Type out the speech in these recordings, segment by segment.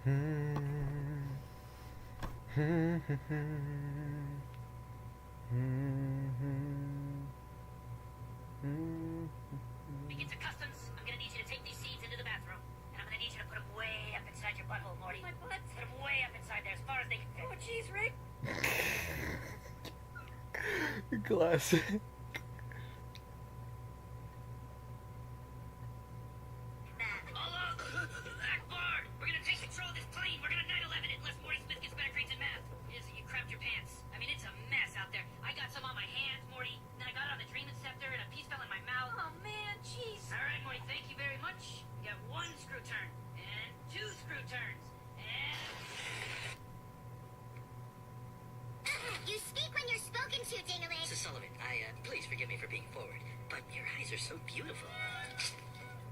Begin to customs. I'm gonna need you to take these seeds into the bathroom, and I'm gonna need you to put them way up inside your butthole, Morty. My butt? Put them way up inside there, as far as they can fit. Oh, jeez, Rick. Classic. We're gonna take control of this plane. We're gonna 9/11 it unless Morty Smith gets better grades in math. You crapped your pants. I mean, it's a mess out there. I got some on my hands, Morty. Then I got it on the Dreamin' Scepter, and a piece fell in my mouth. Oh, man, jeez. All right, Morty, thank you very much. You got 1 screw turn, and 2 screw turns, and... You speak when you're spoken to, Ding-a-ling. Mrs. Sullivan, please forgive me for being forward, but your eyes are so beautiful.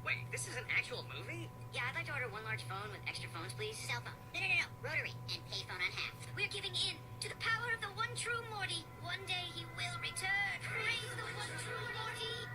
Wait, this is an actual movie? Yeah, I'd like to order 1 large phone with extra phones, please. Cell phone. No. Rotary. And payphone on half. We're giving in to the power of the one true Morty. One day he will return. Praise the one true Morty.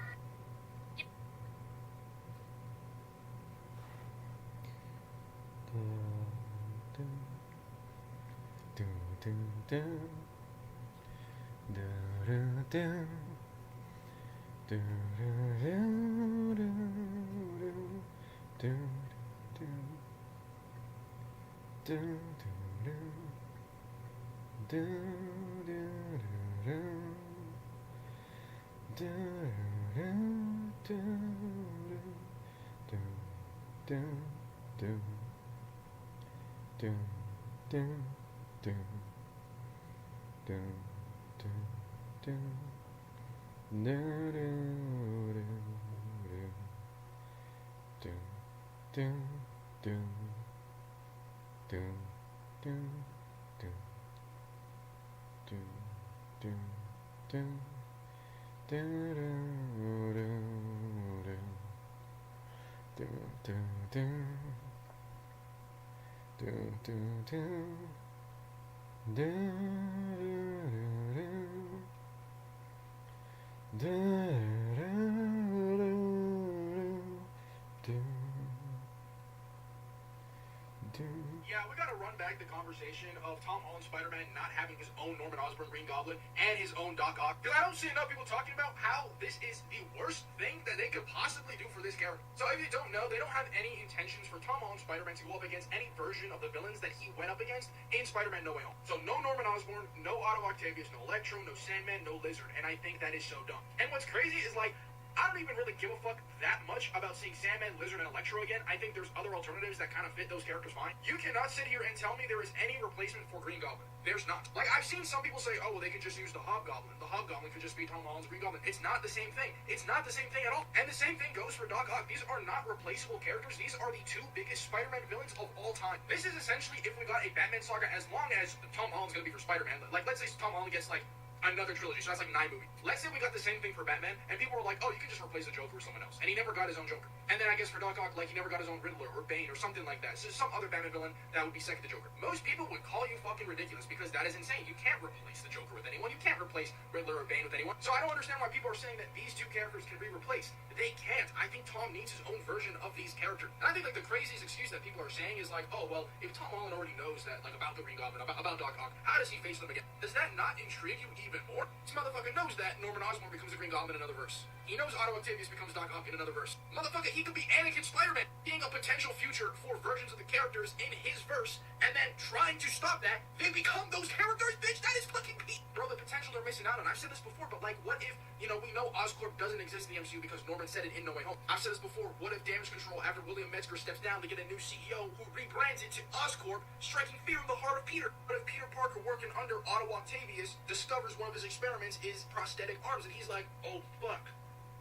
Yeah, we gotta run back the conversation of Tom Holland Spider-Man not having his own Norman Osborn Green Goblin and his own Doc Ock. Because I don't see enough people talking about how this is the worst thing that they could possibly do for this character. So if you don't know, they don't have any intentions for Tom Holland Spider-Man to go up against any version of the villains that he went up against in Spider-Man No Way Home. So no Norman Osborn, no Otto Octavius, no Electro, no Sandman, no Lizard. And I think that is so dumb. And what's crazy is, like, I don't even really give a fuck that much about seeing Sandman, Lizard, and Electro again. I think there's other alternatives that kind of fit those characters fine. You cannot sit here and tell me there is any replacement for Green Goblin. There's not. Like, I've seen some people say, oh, well, they could just use the Hobgoblin. The Hobgoblin could just be Tom Holland's Green Goblin. It's not the same thing. It's not the same thing at all. And the same thing goes for Doc Ock. These are not replaceable characters. These are the 2 biggest Spider-Man villains of all time. This is essentially if we got a Batman saga, as long as Tom Holland's gonna be for Spider-Man. Like, let's say Tom Holland gets, like, another trilogy, so that's like 9 movies. Let's say we got the same thing for Batman, and people were like, oh, you can just replace the Joker with someone else. And he never got his own Joker. And then I guess for Doc Ock, like, he never got his own Riddler or Bane or something like that. So some other Batman villain that would be second to Joker. Most people would call you fucking ridiculous because that is insane. You can't replace the Joker with anyone. You can't replace Riddler or Bane with anyone. So I don't understand why people are saying that these 2 characters can be replaced. They can't. I think Tom needs his own version of these characters. And I think, like, the craziest excuse that people are saying is like, oh, well, if Tom Holland already knows that, like, about the Green Goblin, about Doc Ock, how does he face them again? Does that not intrigue you even more? This motherfucker knows that Norman Osborn becomes the Green Goblin in another verse. He knows Otto Octavius becomes Doc Ock in another verse. Motherfucker, he could be Anakin Spider-Man, being a potential future for versions of the characters in his verse, and then trying to stop that, they become those characters, bitch. That is fucking peak. Bro, the potential they're missing out on. I've said this before, but, like, what if, you know, we know Oscorp doesn't exist in the MCU because Norman said it in No Way Home. I've said this before. What if Damage Control, after William Metzger steps down to get a new CEO who rebrands it to Oscorp, striking fear in the heart of Peter? What if Peter Parker, working under Otto Octavius, discovers one of his experiments is prosthetic arms, and he's like, oh, fuck.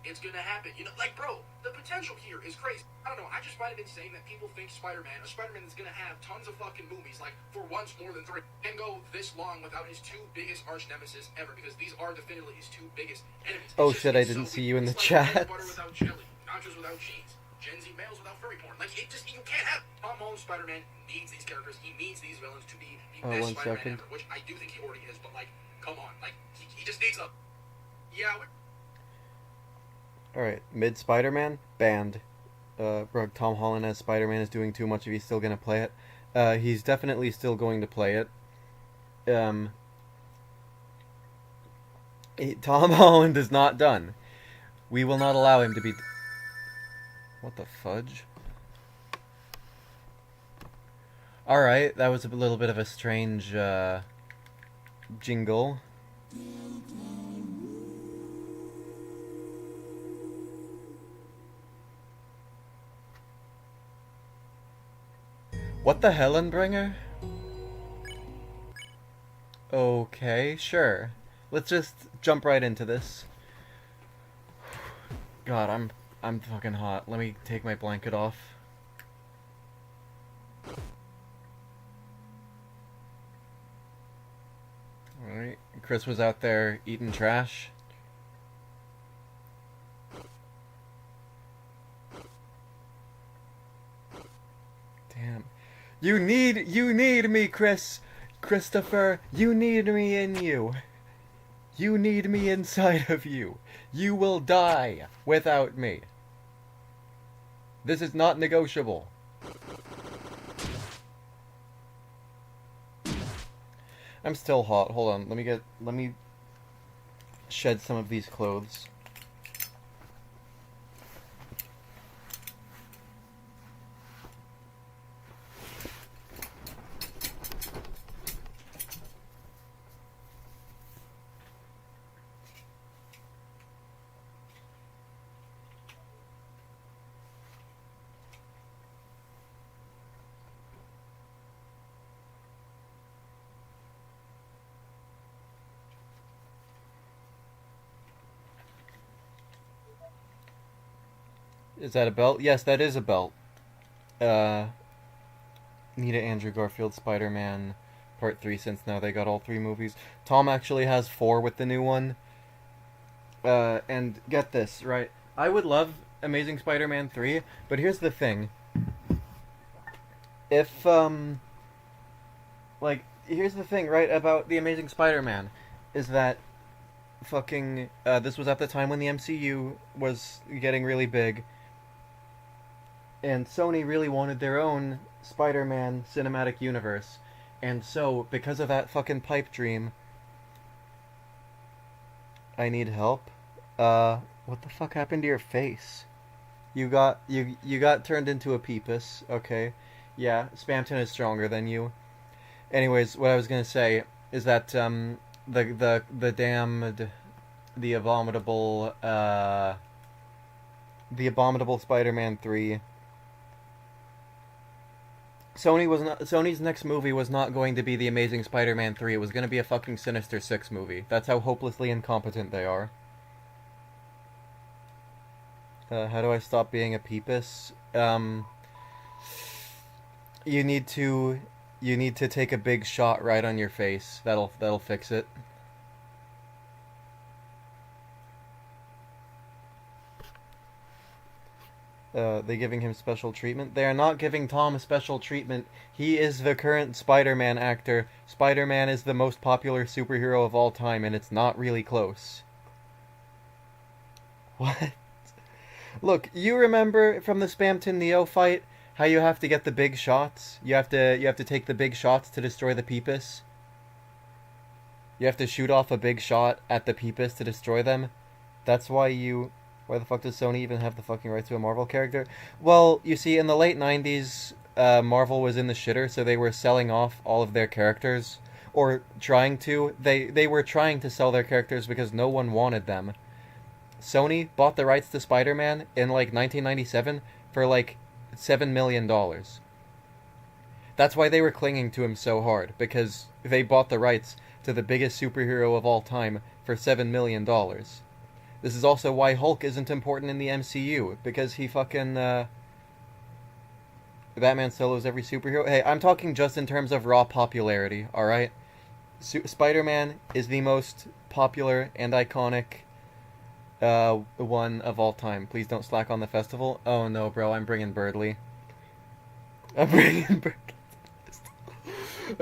It's gonna happen. You know, like, bro, the potential here is crazy. I don't know, I just find it insane that people think Spider-Man, a Spider-Man that's gonna have tons of fucking movies, like, for once more than 3, and go this long without his 2 biggest arch nemesis ever, because these are definitively his 2 biggest enemies. Oh shit, I didn't see you in the chat. Butter without jelly, nachos without cheese, Gen Z males without furry porn. Like, it just, you can't have. Tom Holland Spider-Man needs these characters, he needs these villains to be the best Spider-Man ever, which I do think he already is, but, like, come on, like, he just needs them. Yeah, Alright, mid Spider-Man, banned. Tom Holland as Spider-Man is doing too much if he's still gonna play it. He's definitely still going to play it. Tom Holland is not done. We will not allow him to be... What the fudge? Alright, that was a little bit of a strange, jingle. What the Hellenbringer? Okay, sure. Let's just jump right into this. God, I'm fucking hot. Let me take my blanket off. Alright, Chris was out there eating trash. Damn. You need me, Christopher. You need me in you. You need me inside of you. You will die without me. This is not negotiable. I'm still hot. Hold on. Let me shed some of these clothes. Is that a belt? Yes, that is a belt. Nita Andrew Garfield Spider-Man Part 3, since now they got all 3 movies. Tom actually has 4 with the new one. And get this, right? I would love Amazing Spider-Man 3, but here's the thing. If, like, here's the thing, right, about the Amazing Spider-Man, is that fucking, this was at the time when the MCU was getting really big, and Sony really wanted their own Spider-Man cinematic universe. And so, because of that fucking pipe dream... I need help? What the fuck happened to your face? You got turned into a peepus, okay. Yeah, Spamton is stronger than you. Anyways, what I was gonna say is that, the damned... The abominable Spider-Man 3... Sony's next movie was not going to be The Amazing Spider-Man 3. It was going to be a fucking Sinister Six movie. That's how hopelessly incompetent they are. How do I stop being a peepus? You need to take a big shot right on your face. That'll fix it. They giving him special treatment? They are not giving Tom special treatment. He is the current Spider-Man actor. Spider-Man is the most popular superhero of all time, and it's not really close. What? Look, you remember from the Spamton Neo fight how you have to get the big shots? You have to take the big shots to destroy the Peepus? You have to shoot off a big shot at the Peepus to destroy them? That's why you... Why the fuck does Sony even have the fucking right to a Marvel character? Well, you see, in the late 90s, Marvel was in the shitter, so they were selling off all of their characters. Or trying to. They were trying to sell their characters because no one wanted them. Sony bought the rights to Spider-Man in, like, 1997 for, like, $7 million. That's why they were clinging to him so hard, because they bought the rights to the biggest superhero of all time for $7 million. This is also why Hulk isn't important in the MCU, because he fucking, Batman solos every superhero. Hey, I'm talking just in terms of raw popularity, alright? Spider-Man is the most popular and iconic, one of all time. Please don't slack on the festival. Oh no, bro, I'm bringing Birdly. I'm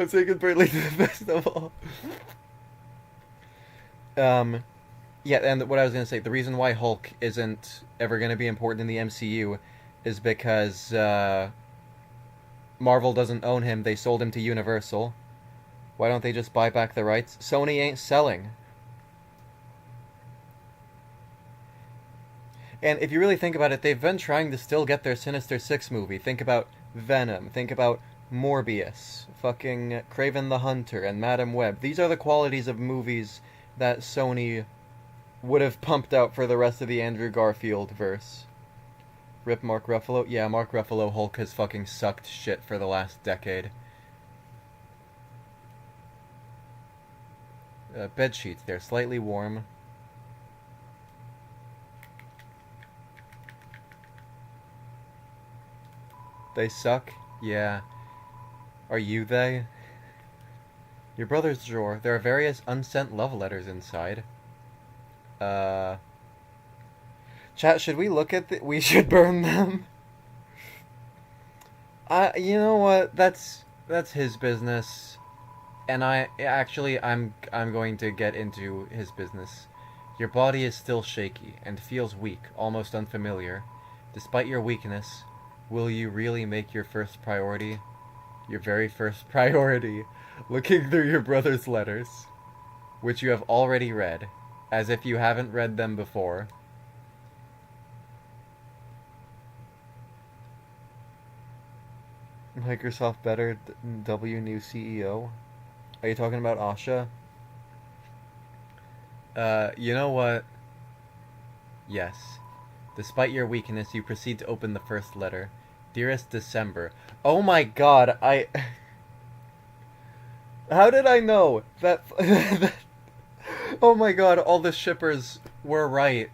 taking Birdly to the festival. Yeah, and what I was going to say, the reason why Hulk isn't ever going to be important in the MCU is because, Marvel doesn't own him, they sold him to Universal. Why don't they just buy back the rights? Sony ain't selling. And if you really think about it, they've been trying to still get their Sinister Six movie. Think about Venom. Think about Morbius. Fucking Kraven the Hunter and Madam Web. These are the qualities of movies that Sony would have pumped out for the rest of the Andrew Garfield verse. Rip Mark Ruffalo? Yeah, Mark Ruffalo Hulk has fucking sucked shit for the last decade. Bed sheets, they're slightly warm. They suck? Yeah. Are you they? Your brother's drawer. There are various unsent love letters inside. Chat, should we look at we should burn them? You know what? That's his business. And I'm going to get into his business. Your body is still shaky and feels weak, almost unfamiliar. Despite your weakness, will you really make your first priority? Your very first priority, looking through your brother's letters, which you have already read, as if you haven't read them before. Microsoft better, W new CEO. Are you talking about Asha? You know what? Yes. Despite your weakness, you proceed to open the first letter. Dearest December. Oh my god, How did I know that... Oh my god, all the shippers were right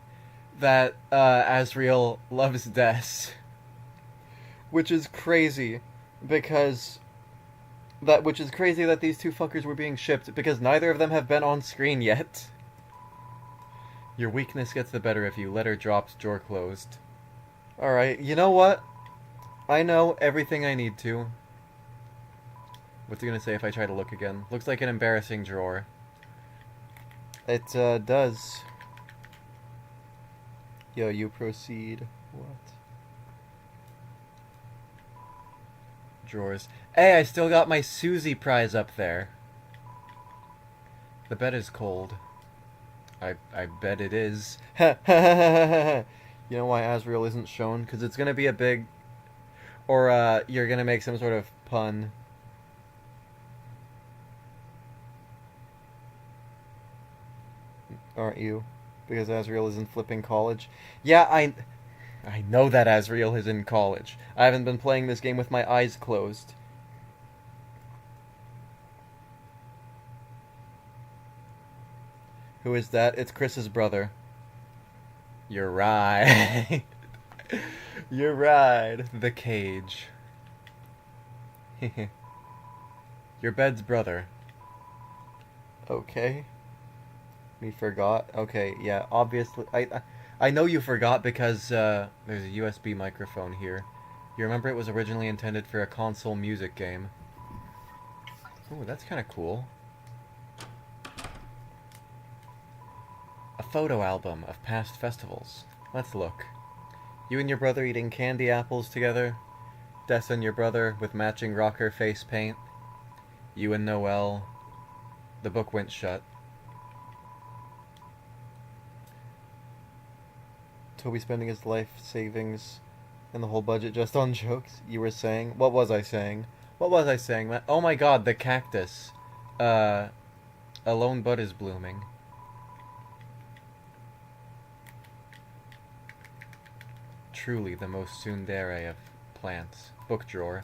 that Azrael loves Des. Which is crazy, because... Which is crazy that these two fuckers were being shipped, because neither of them have been on screen yet. Your weakness gets the better of you. Letter dropped, drawer closed. Alright, you know what? I know everything I need to. What's it gonna say if I try to look again? Looks like an embarrassing drawer. It, does. Yo, you proceed. What? Drawers. Hey, I still got my Susie prize up there. The bed is cold. I bet it is. You know why Azrael isn't shown? Because it's gonna be a big... Or, you're gonna make some sort of pun. Aren't you? Because Azrael is in flipping college. Yeah, I know that Azrael is in college. I haven't been playing this game with my eyes closed. Who is that? It's Chris's brother. You're right. You're right. The cage. Your bed's brother. Okay. We forgot. Okay, yeah, obviously. I know you forgot because there's a USB microphone here. You remember it was originally intended for a console music game. Ooh, that's kind of cool. A photo album of past festivals. Let's look. You and your brother eating candy apples together. Des and your brother with matching rocker face paint. You and Noel. The book went shut. Toby spending his life savings and the whole budget just on jokes. You were saying? What was I saying? What was I saying? Oh my god, the cactus. A lone bud is blooming. Truly the most tsundere of plants. Book drawer.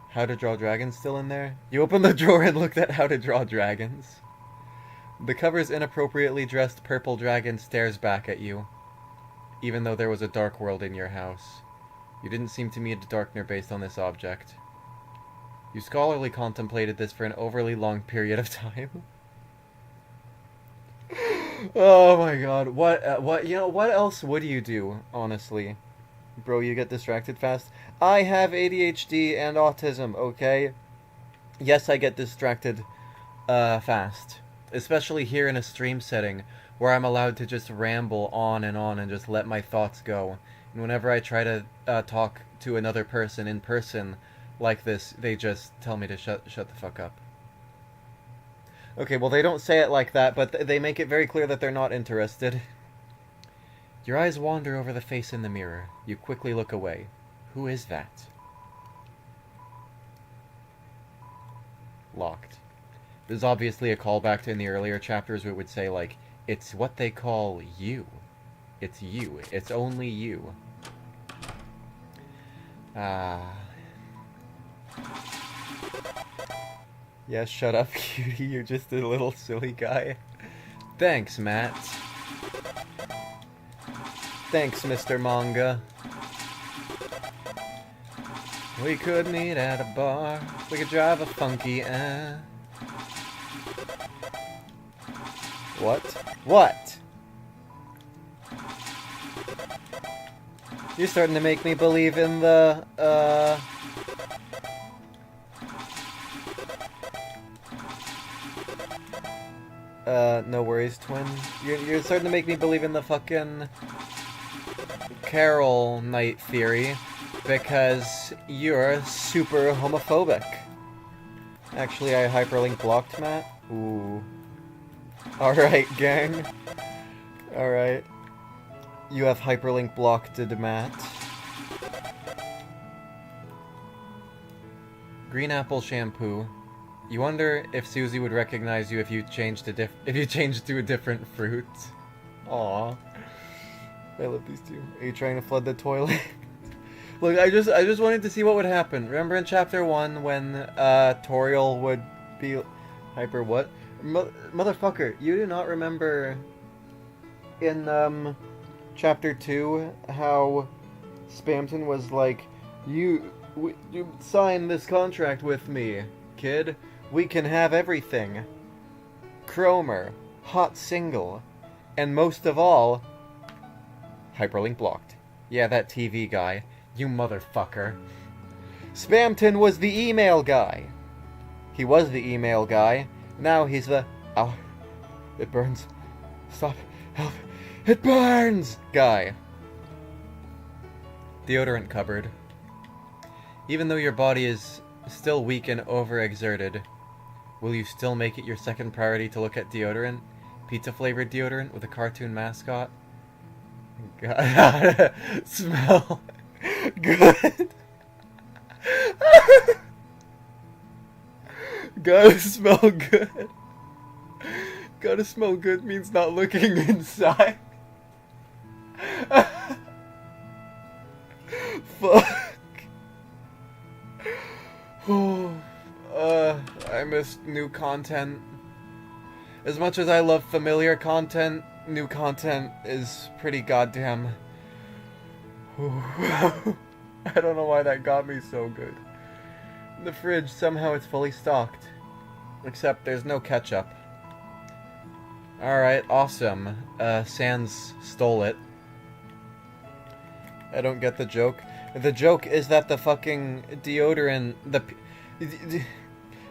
How to Draw Dragons still in there? You opened the drawer and looked at How to Draw Dragons. The cover's inappropriately dressed purple dragon stares back at you. Even though there was a dark world in your house. You didn't seem to meet a darkener based on this object. You scholarly contemplated this for an overly long period of time. Oh my god, what, you know, what else would you do, honestly? Bro, you get distracted fast? I have ADHD and autism, okay? Yes, I get distracted, fast. Especially here in a stream setting, where I'm allowed to just ramble on and just let my thoughts go. And whenever I try to talk to another person in person, like this, they just tell me to shut the fuck up. Okay, well, they don't say it like that, but they make it very clear that they're not interested. Your eyes wander over the face in the mirror. You quickly look away. Who is that? Locked. This is obviously a callback to in the earlier chapters where it would say, like, it's what they call you. It's you. It's only you. Yeah, shut up, cutie. You're just a little silly guy. Thanks, Matt. Thanks, Mr. Manga. We could meet at a bar. We could drive a funky, What? What? You're starting to make me believe in the, no worries, twin. You're starting to make me believe in the fucking Carol Knight theory, because you're super homophobic. Actually, I hyperlink blocked Matt. Ooh. Alright, gang. Alright. You have hyperlink blocked Matt. Green apple shampoo. You wonder if Susie would recognize you if you changed to a different fruit. Aww. I love these two. Are you trying to flood the toilet? Look, I just wanted to see what would happen. Remember in chapter 1 when Toriel would be hyper what? Motherfucker, you do not remember in chapter 2 how Spamton was like, you sign this contract with me, kid. We can have everything. Cromer, hot single, and most of all, hyperlink blocked. Yeah, that TV guy. You motherfucker. Spamton was the email guy. He was the email guy. Now he's the... Ow. It burns. Stop. Help. It burns! Guy. Deodorant cupboard. Even though your body is still weak and overexerted, will you still make it your second priority to look at deodorant? Pizza-flavored deodorant with a cartoon mascot? God. Smell good. Gotta smell good. Gotta smell good means not looking inside. Fuck. I missed new content. As much as I love familiar content, new content is pretty goddamn... I don't know why that got me so good. In the fridge, somehow it's fully stocked. Except there's no ketchup. Alright, awesome. Sans stole it. I don't get the joke. The joke is that the fucking deodorant...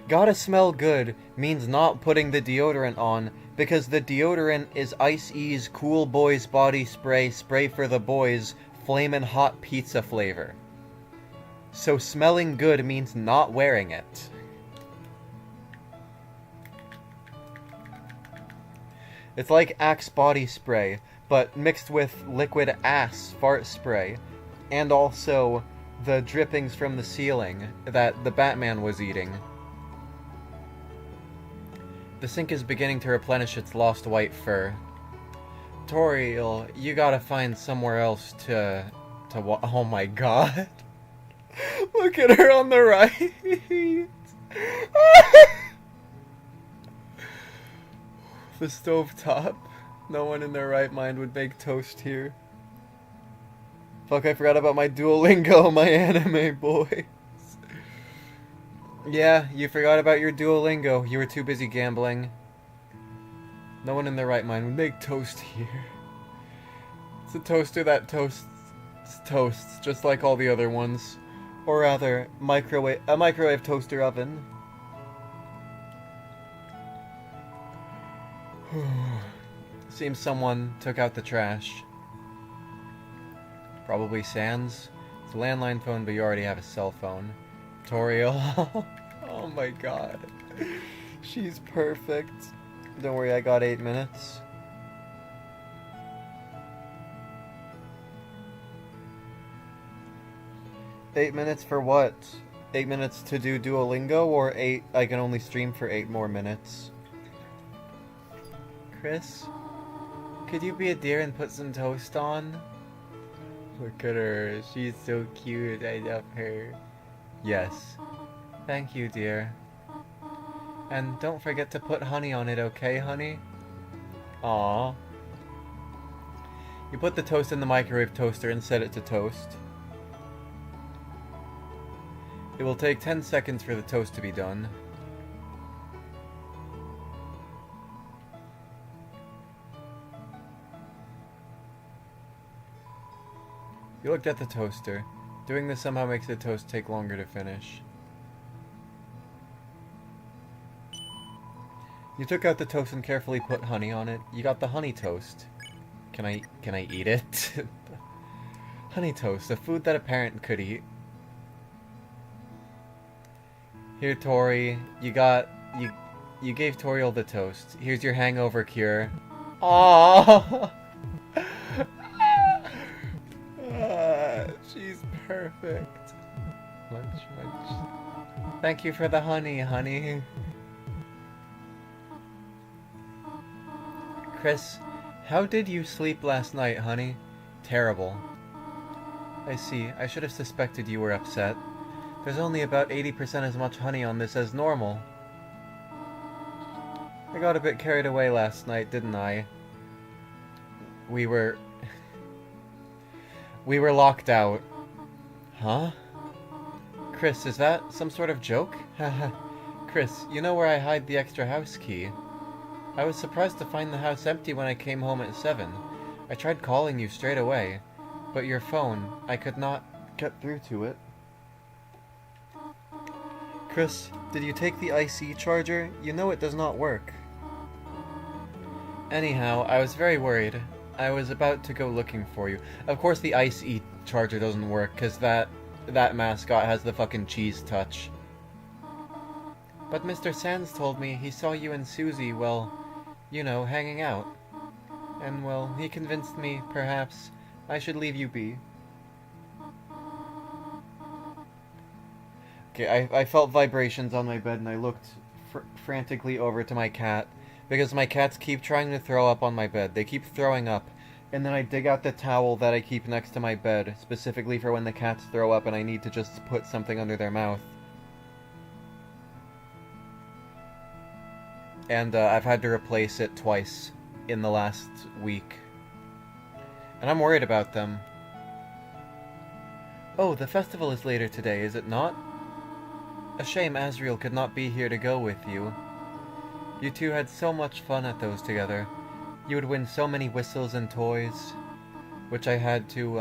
Gotta smell good means not putting the deodorant on, because the deodorant is Ice-E's Cool Boys Body Spray, Spray for the Boys, Flamin' Hot Pizza flavor. So smelling good means not wearing it. It's like Axe body spray, but mixed with liquid ass fart spray, and also the drippings from the ceiling that the Batman was eating. The sink is beginning to replenish its lost white fur. Toriel, you gotta find somewhere else to oh my god. Look at her on the right. The stovetop. No one in their right mind would make toast here. Fuck, I forgot about my Duolingo, my anime boys. Yeah, you forgot about your Duolingo. You were too busy gambling. No one in their right mind would make toast here. It's a toaster that toasts toasts, just like all the other ones. Or rather, a microwave toaster oven. Seems someone took out the trash. Probably Sans. It's a landline phone, but you already have a cell phone. Toriel. Oh my god. She's perfect. Don't worry, I got 8 minutes. Eight minutes for what? 8 minutes to do Duolingo, or 8 I can only stream for 8 more minutes? Chris? Could you be a dear and put some toast on? Look at her. She's so cute. I love her. Yes. Thank you, dear. And don't forget to put honey on it, okay, honey? Aww. You put the toast in the microwave toaster and set it to toast. It will take 10 seconds for the toast to be done. You looked at the toaster. Doing this somehow makes the toast take longer to finish. You took out the toast and carefully put honey on it. You got the honey toast. Can I eat it? Honey toast, a food that a parent could eat. Here, Tori, you gave Toriel the toast. Here's your hangover cure. Aww! She's perfect. Munch, munch. Thank you for the honey, honey. Chris, how did you sleep last night, honey? Terrible. I see. I should have suspected you were upset. There's only about 80% as much honey on this as normal. I got a bit carried away last night, didn't I? We were locked out. Huh? Chris, is that some sort of joke? Haha. Chris, you know where I hide the extra house key? I was surprised to find the house empty when I came home at 7. I tried calling you straight away, but your phone, I could not get through to it. Chris, did you take the IC charger? You know it does not work. Anyhow, I was very worried. I was about to go looking for you. Of course the IC charger doesn't work, because that mascot has the fucking cheese touch. But Mr. Sands told me he saw you and Susie, well, you know, hanging out. And, well, he convinced me, perhaps, I should leave you be. Okay, I felt vibrations on my bed and I looked frantically over to my cat. Because my cats keep trying to throw up on my bed. They keep throwing up. And then I dig out the towel that I keep next to my bed, specifically for when the cats throw up and I need to just put something under their mouth. And I've had to replace it twice in the last week. And I'm worried about them. Oh, the festival is later today, is it not? A shame Asriel could not be here to go with you. You two had so much fun at those together. You would win so many whistles and toys, which I had to,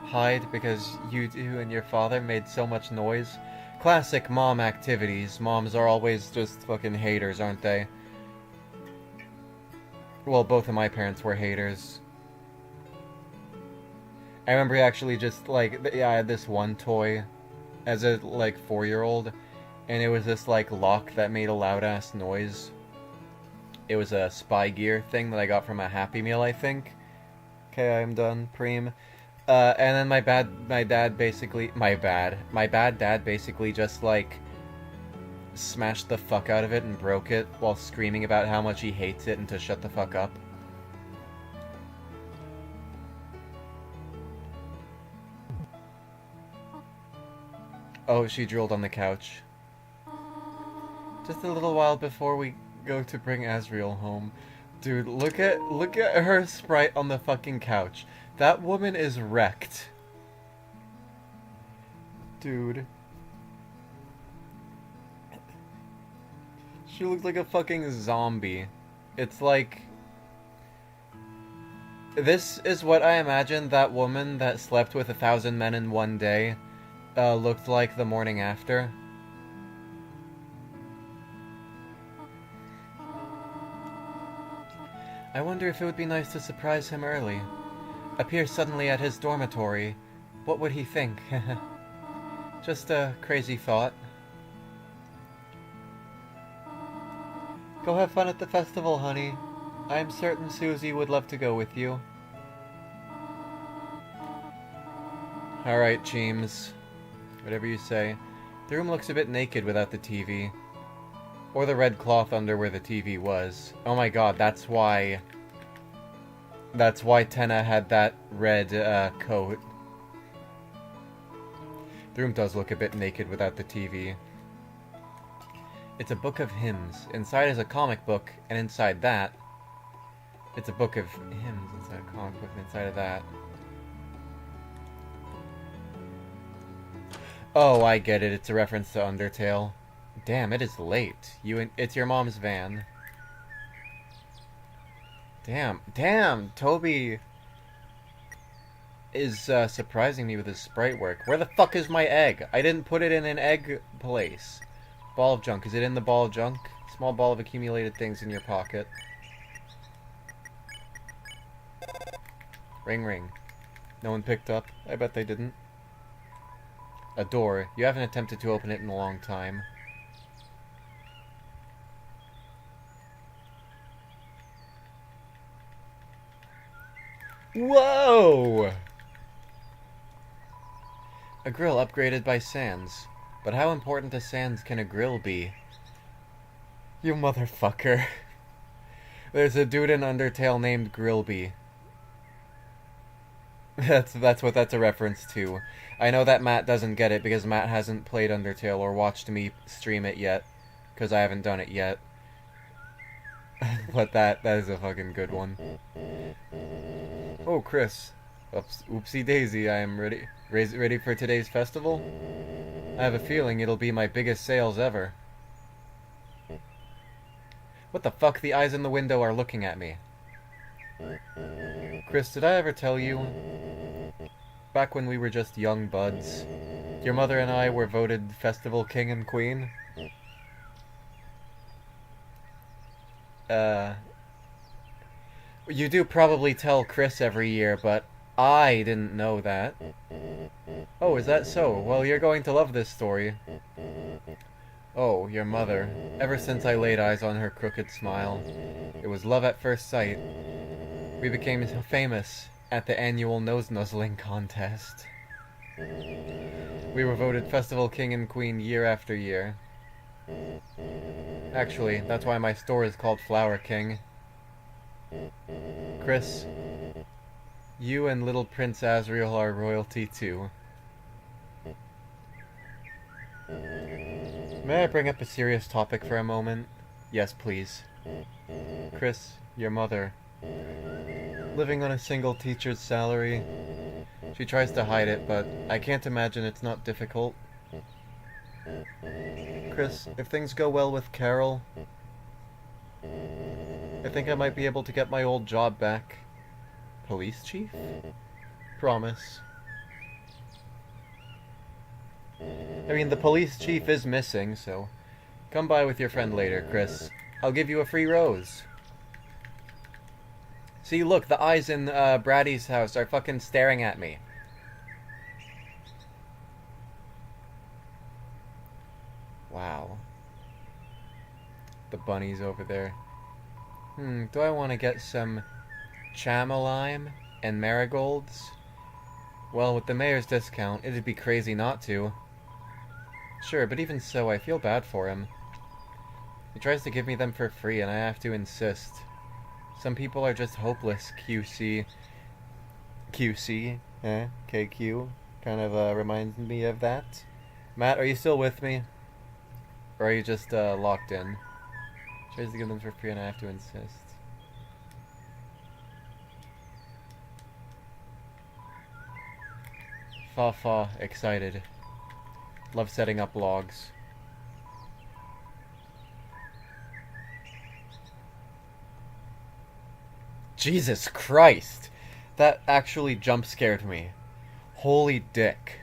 hide because you two and your father made so much noise. Classic mom activities. Moms are always just fucking haters, aren't they? Well, both of my parents were haters. I remember actually just, like, yeah, I had this one toy as a, like, 4-year-old, and it was this, like, lock that made a loud-ass noise. It was a spy gear thing that I got from a Happy Meal, I think. Okay, I'm done, Preem. And then my bad dad basically just, like, smashed the fuck out of it and broke it while screaming about how much he hates it and to shut the fuck up. Oh, she drooled on the couch. Just a little while before we go to bring Asriel home. Dude, look at her sprite on the fucking couch. That woman is wrecked. Dude. She looks like a fucking zombie. It's like... This is what I imagine that woman that slept with 1,000 men in one day looked like the morning after. I wonder if it would be nice to surprise him early. Appear suddenly at his dormitory. What would he think? Just a crazy thought. Go have fun at the festival, honey. I am certain Susie would love to go with you. Alright, Cheems. Whatever you say. The room looks a bit naked without the TV. Or the red cloth under where the TV was. Oh my god, that's why... That's why Tenna had that red coat. The room does look a bit naked without the TV. It's a book of hymns. Inside is a comic book, and inside that... It's a book of hymns inside a comic book, and inside of that... Oh, I get it. It's a reference to Undertale. Damn, it is late. It's your mom's van. Damn, Toby is surprising me with his sprite work. Where the fuck is my egg? I didn't put it in an egg place. Ball of junk. Is it in the ball of junk? Small ball of accumulated things in your pocket. Ring ring. No one picked up. I bet they didn't. A door. You haven't attempted to open it in a long time. Whoa! A grill upgraded by Sans. But how important to Sans can a grill be? You motherfucker. There's a dude in Undertale named Grillby. That's what that's a reference to. I know that Matt doesn't get it because Matt hasn't played Undertale or watched me stream it yet. Because I haven't done it yet. But that is a fucking good one. Oh, Chris. Oops, oopsie daisy, I am ready. Ready for today's festival? I have a feeling it'll be my biggest sales ever. What the fuck? The eyes in the window are looking at me. Chris, did I ever tell you? Back when we were just young buds, your mother and I were voted festival king and queen? You do probably tell Chris every year, but I didn't know that. Oh, is that so? Well, you're going to love this story. Oh, your mother. Ever since I laid eyes on her crooked smile, it was love at first sight. We became famous at the annual nose-nuzzling contest. We were voted festival king and queen year after year. Actually, that's why my store is called Flower King. Chris, you and little Prince Asriel are royalty too. May I bring up a serious topic for a moment? Yes, please. Chris, your mother. Living on a single teacher's salary. She tries to hide it, but I can't imagine it's not difficult. Chris, if things go well with Carol, I think I might be able to get my old job back. Police chief? Promise. I mean, the police chief is missing, so come by with your friend later, Chris. I'll give you a free rose. See, look, the eyes in Braddy's house are fucking staring at me. Wow. The bunnies over there. Do I want to get some chamalime and marigolds? Well, with the mayor's discount, it'd be crazy not to. Sure, but even so, I feel bad for him. He tries to give me them for free, and I have to insist. Some people are just hopeless, QC. QC? KQ? Kind of reminds me of that. Matt, are you still with me? Or are you just locked in? Tries to give them for free, and I have to insist. Fa, excited. Love setting up logs. Jesus Christ! That actually jump scared me. Holy dick.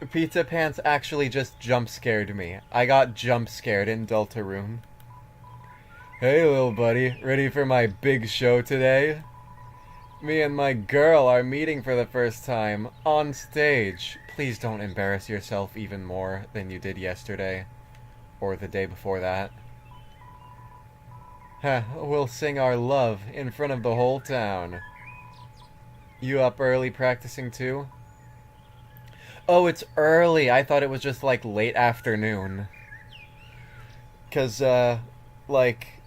Pizza Pants actually just jump scared me. I got jump scared in Deltarune. Hey little buddy, ready for my big show today? Me and my girl are meeting for the first time on stage. Please don't embarrass yourself even more than you did yesterday. Or the day before that. Heh, we'll sing our love in front of the whole town. You up early practicing too? Oh, it's early. I thought it was just like late afternoon. 'Cause, like,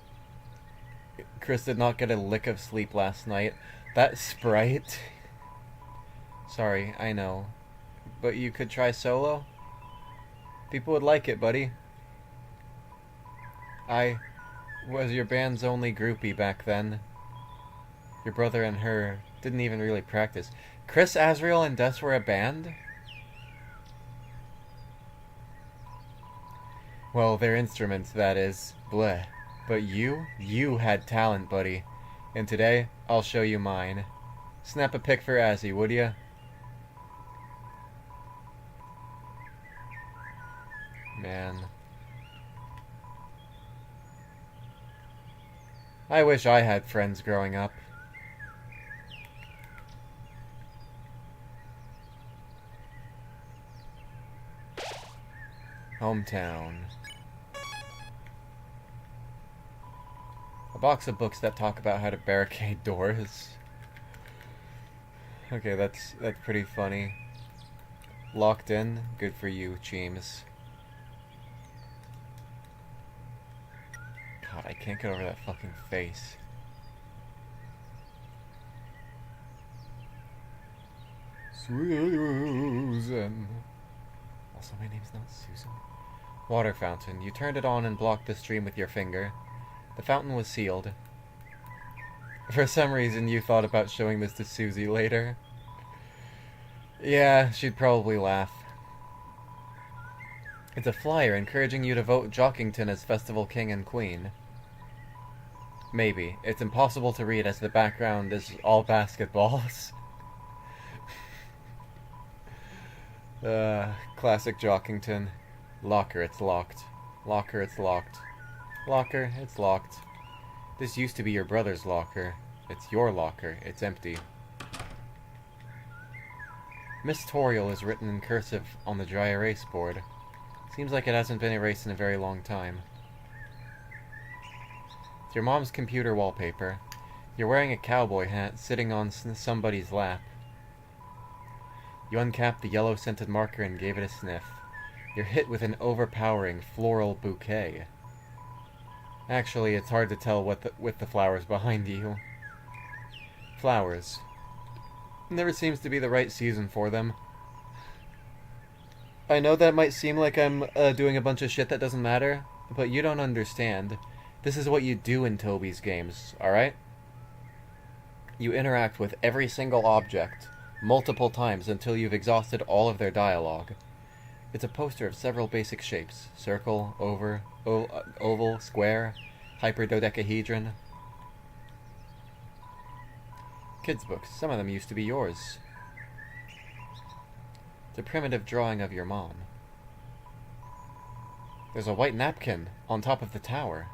Chris did not get a lick of sleep last night. That Sprite. Sorry, I know. But you could try solo? People would like it, buddy. I was your band's only groupie back then. Your brother and her didn't even really practice. Chris, Azrael, and Des were a band? Well, their instruments, that is. Bleh. But you had talent, buddy. And today, I'll show you mine. Snap a pic for Azzy, would ya? Man. I wish I had friends growing up. Hometown. A box of books that talk about how to barricade doors. Okay, that's pretty funny. Locked in? Good for you, Cheems. God, I can't get over that fucking face. Susan. Also, my name's not Susan. Water fountain. You turned it on and blocked the stream with your finger. The fountain was sealed. For some reason, you thought about showing this to Susie later. Yeah, she'd probably laugh. It's a flyer encouraging you to vote Jockington as Festival King and Queen. Maybe. It's impossible to read as the background is all basketballs. Classic Jockington. Locker, it's locked. Locker, it's locked. Locker, it's locked. This used to be your brother's locker. It's your locker. It's empty. Miss Toriel is written in cursive on the dry erase board. Seems like it hasn't been erased in a very long time. It's your mom's computer wallpaper. You're wearing a cowboy hat, sitting on somebody's lap. You uncapped the yellow-scented marker and gave it a sniff. You're hit with an overpowering floral bouquet. Actually, it's hard to tell with the flowers behind you. Flowers. Never seems to be the right season for them. I know that might seem like I'm doing a bunch of shit that doesn't matter, but you don't understand. This is what you do in Toby's games, alright? You interact with every single object multiple times until you've exhausted all of their dialogue. It's a poster of several basic shapes. Circle, oval, square, hyperdodecahedron. Kids' books. Some of them used to be yours. It's a primitive drawing of your mom. There's a white napkin on top of the tower.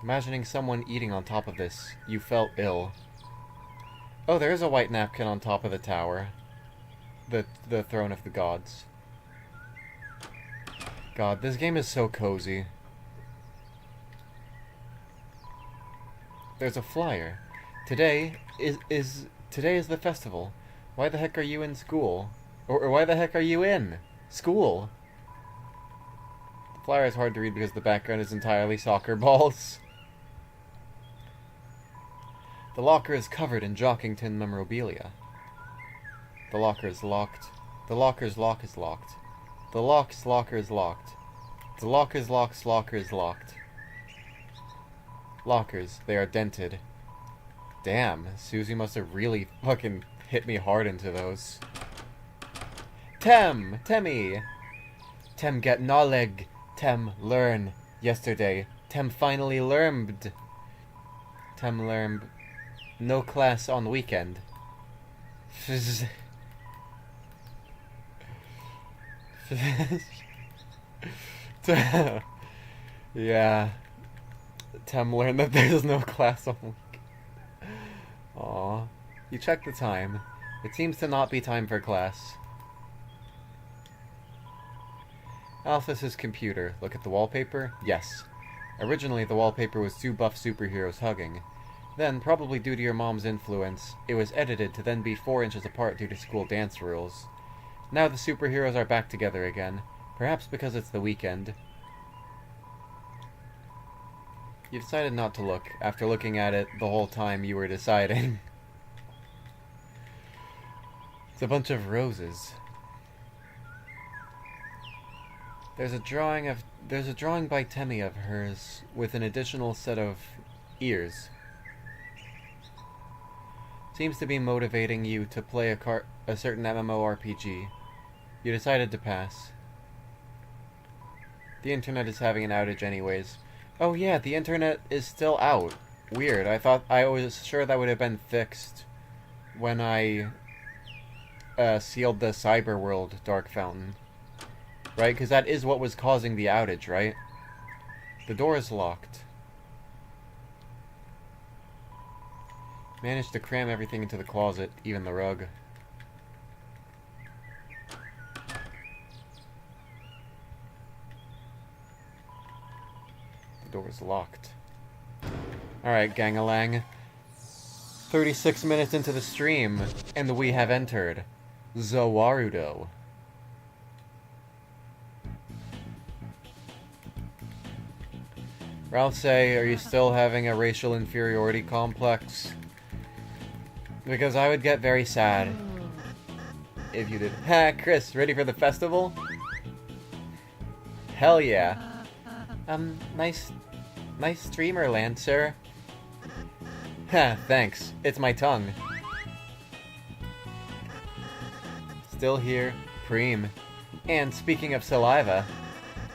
Imagining someone eating on top of this, you felt ill. Oh, there is a white napkin on top of the tower. The throne of the gods. God, this game is so cozy. There's a flyer. Today is the festival. Why the heck are you in school? Or why the heck are you in school? The flyer is hard to read because the background is entirely soccer balls. The locker is covered in Jockington memorabilia. The locker is locked. The locker's lock is locked. The lock's locker is locked. The locker's lock's locker is locked. Lockers, they are dented. Damn, Susie must have really fucking hit me hard into those. Temmy! Tem get knowledge. Tem learn. Yesterday, Tem finally learned. Tem learned. No class on weekend. Yeah. Tem learned that there's no class on weekend. Aw. You check the time. It seems to not be time for class. Alphys's computer. Look at the wallpaper? Yes. Originally, the wallpaper was two buff superheroes hugging. Then, probably due to your mom's influence, it was edited to then be 4 inches apart due to school dance rules. Now the superheroes are back together again. Perhaps because it's the weekend. You decided not to look, after looking at it the whole time you were deciding. It's a bunch of roses. There's a drawing by Temmie of hers with an additional set of ears. Seems to be motivating you to play a certain MMORPG. You decided to pass. The internet is having an outage anyways. Oh yeah, the internet is still out. Weird. I was sure that would have been fixed when I sealed the Cyberworld Dark Fountain. Right? Because that is what was causing the outage, right? The door is locked. Managed to cram everything into the closet, even the rug. The door is locked. Alright, gang-a-lang. 36 minutes into the stream, and we have entered Zawarudo. Ralph, are you still having a racial inferiority complex? Because I would get very sad if you did. Ha, Chris, ready for the festival? Hell yeah. Nice streamer, Lancer. Ha, thanks. It's my tongue. Still here, Preem. And speaking of saliva,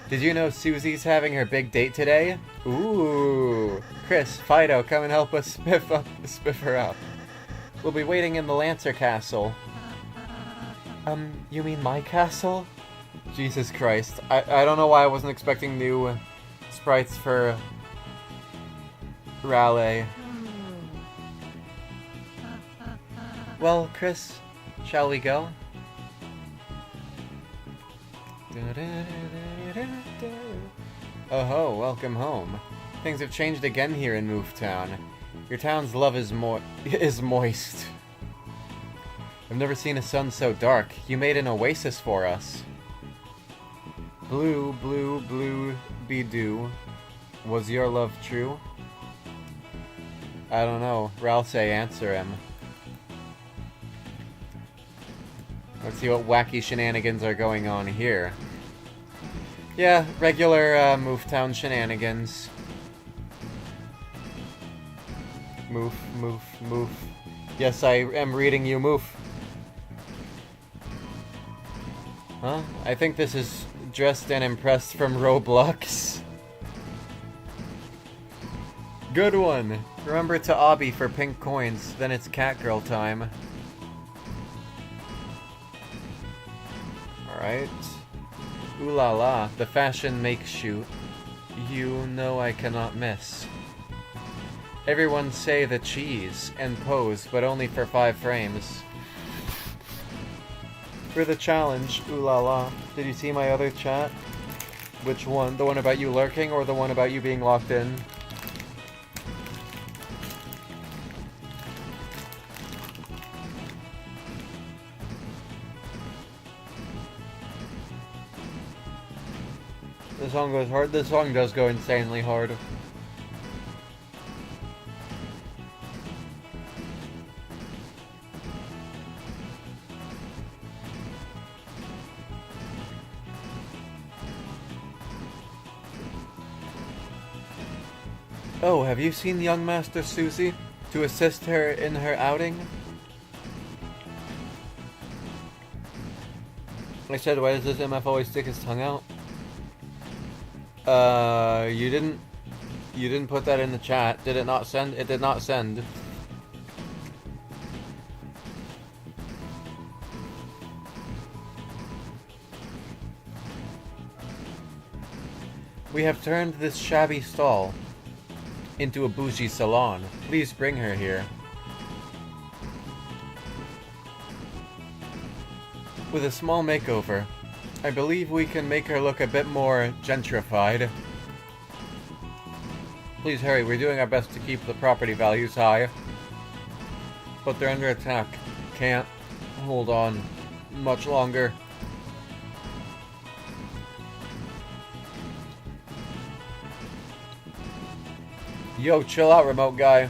did you know Susie's having her big date today? Ooh. Chris, Fido, come and help us spiff her up. We'll be waiting in the Lancer Castle. You mean my castle? Jesus Christ. I don't know why I wasn't expecting new sprites for Raleigh. Well, Chris, shall we go? Oh ho, welcome home. Things have changed again here in Mooftown. Your town's love is moist. I've never seen a sun so dark. You made an oasis for us. Blue, blue, blue, be doo. Was your love true? I don't know. Ralph say answer him. Let's see what wacky shenanigans are going on here. Yeah, regular Mooftown shenanigans. Moof, moof, moof. Yes, I am reading you, moof. Huh? I think this is Dressed and Impressed from Roblox. Good one! Remember to obby for pink coins, then it's Catgirl time. Alright. Ooh la la, the fashion make shoot. You know I cannot miss. Everyone say the cheese and pose, but only for 5 frames. For the challenge, ooh la la. Did you see my other chat? Which one? The one about you lurking or the one about you being locked in? This song goes hard. This song does go insanely hard. Oh, have you seen young Master Susie to assist her in her outing? I said, why does this MF always stick his tongue out? You didn't put that in the chat. Did it not send? It did not send. We have turned this shabby stall into a bougie salon. Please bring her here. With a small makeover, I believe we can make her look a bit more gentrified. Please hurry, we're doing our best to keep the property values high. But they're under attack. Can't hold on much longer. Yo, chill out, remote guy.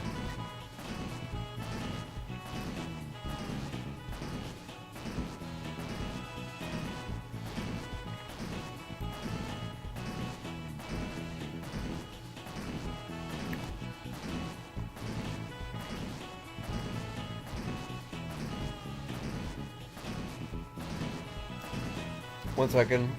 One second.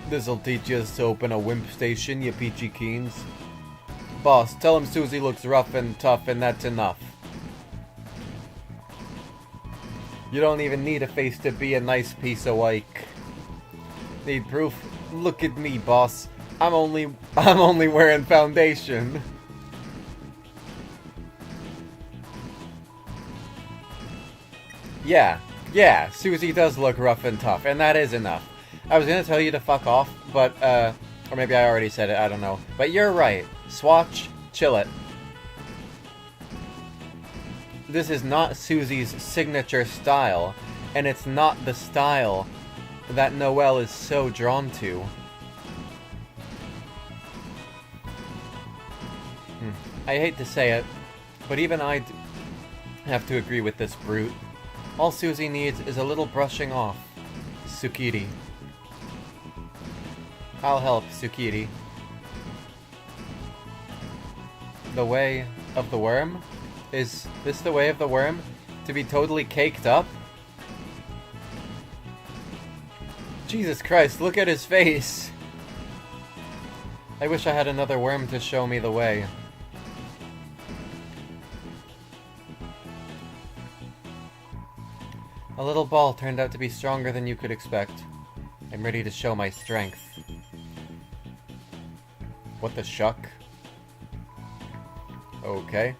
This'll teach us to open a wimp station, you peachy keens. Boss, tell him Susie looks rough and tough and that's enough. You don't even need a face to be a nice piece of work. Need proof? Look at me, boss. I'm only wearing foundation. Yeah, Susie does look rough and tough, and that is enough. I was gonna tell you to fuck off, but, or maybe I already said it, I don't know. But you're right. Swatch, chill it. This is not Susie's signature style, and it's not the style that Noelle is so drawn to. I hate to say it, but even I have to agree with this brute. All Susie needs is a little brushing off. Tsukiri. I'll help, Tsukiri. The way of the worm? Is this the way of the worm? To be totally caked up? Jesus Christ, look at his face! I wish I had another worm to show me the way. A little ball turned out to be stronger than you could expect. I'm ready to show my strength. What the shuck? Okay.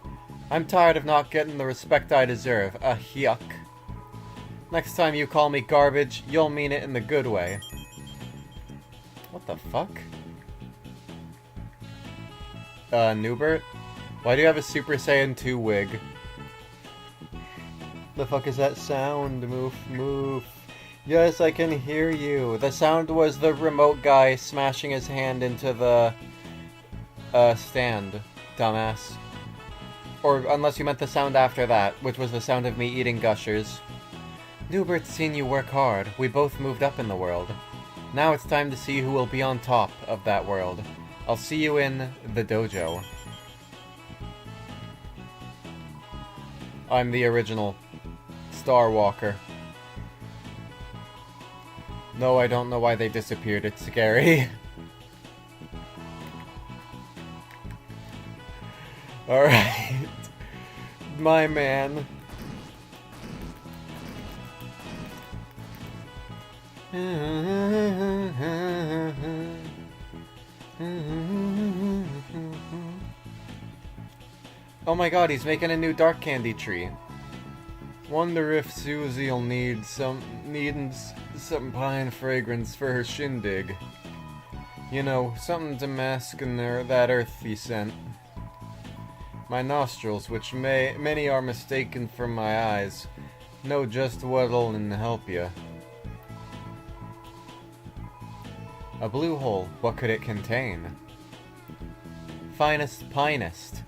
I'm tired of not getting the respect I deserve. Yuck. Next time you call me garbage, you'll mean it in the good way. What the fuck? Newbert? Why do you have a Super Saiyan 2 wig? The fuck is that sound? Moof. Yes, I can hear you. The sound was the remote guy smashing his hand into the stand, dumbass. Or unless you meant the sound after that, which was the sound of me eating gushers. Newbert's seen you work hard. We both moved up in the world. Now it's time to see who will be on top of that world. I'll see you in the dojo. I'm the original Star Walker. No, I don't know why they disappeared. It's scary. Alright. My man. Oh my god, he's making a new dark candy tree. Wonder if Susie'll need some pine fragrance for her shindig. You know, something to mask in that earthy scent. My nostrils, which many are mistaken for my eyes, know just what'll help ya. A blue hole, what could it contain? Finest pinest.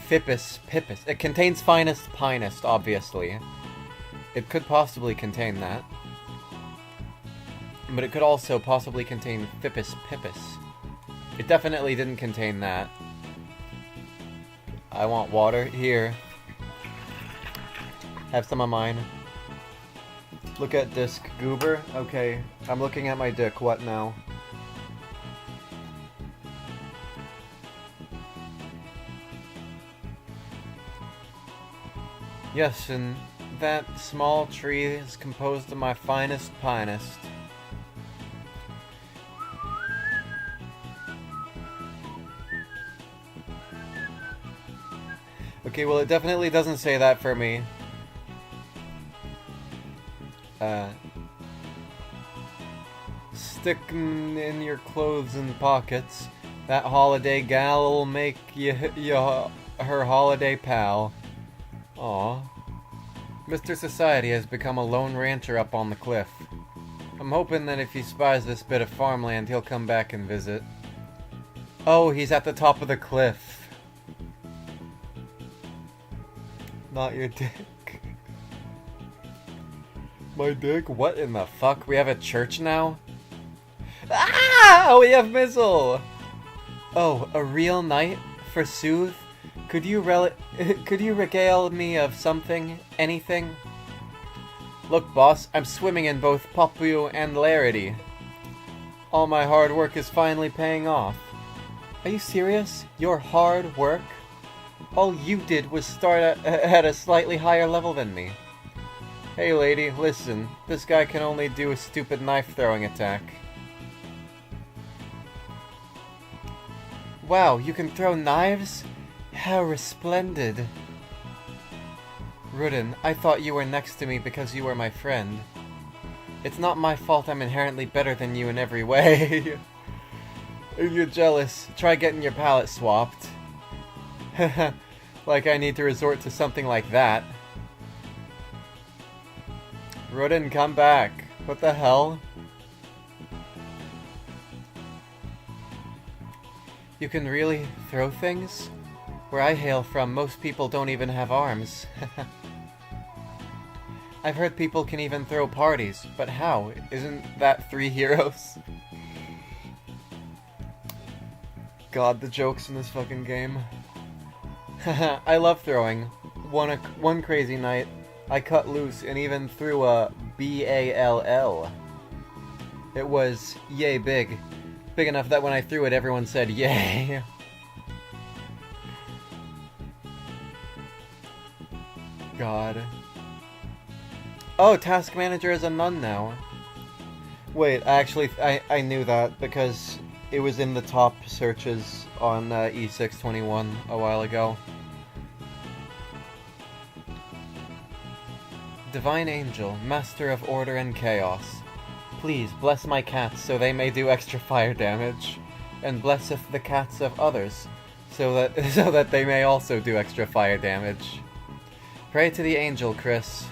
Fippus pippus. It contains finest pinest, obviously. It could possibly contain that. But it could also possibly contain Fippus pippus. It definitely didn't contain that. I want water. Here. Have some of mine. Look at disc goober. Okay, I'm looking at my dick. What now? Yes, and that small tree is composed of my finest pinest. Okay, well, it definitely doesn't say that for me. Stick 'em in your clothes and pockets. That holiday gal'll make you her holiday pal. Aw. Mr. Society has become a lone rancher up on the cliff. I'm hoping that if he spies this bit of farmland, he'll come back and visit. Oh, he's at the top of the cliff. Not your dick. My dick? What in the fuck? We have a church now? Ah! We have missile! Oh, a real knight? Forsooth? Could you regale me of something? Anything? Look, boss, I'm swimming in both Popu and Larity. All my hard work is finally paying off. Are you serious? Your hard work? All you did was start at a slightly higher level than me. Hey lady, listen. This guy can only do a stupid knife-throwing attack. Wow, you can throw knives? How resplendent. Rudin, I thought you were next to me because you were my friend. It's not my fault I'm inherently better than you in every way. If you're jealous, try getting your palette swapped. Like I need to resort to something like that. Rudin, come back. What the hell? You can really throw things? Where I hail from, most people don't even have arms. I've heard people can even throw parties, but how? Isn't that 3 heroes? God, the jokes in this fucking game. I love throwing. One crazy night, I cut loose and even threw a BALL. It was yay big. Big enough that when I threw it, everyone said yay. God. Oh, Task Manager is a nun now. Wait, actually, I knew that because it was in the top searches on E621 a while ago. Divine Angel, Master of Order and Chaos. Please bless my cats so they may do extra fire damage, and blesseth the cats of others so that they may also do extra fire damage. Pray to the angel, Chris.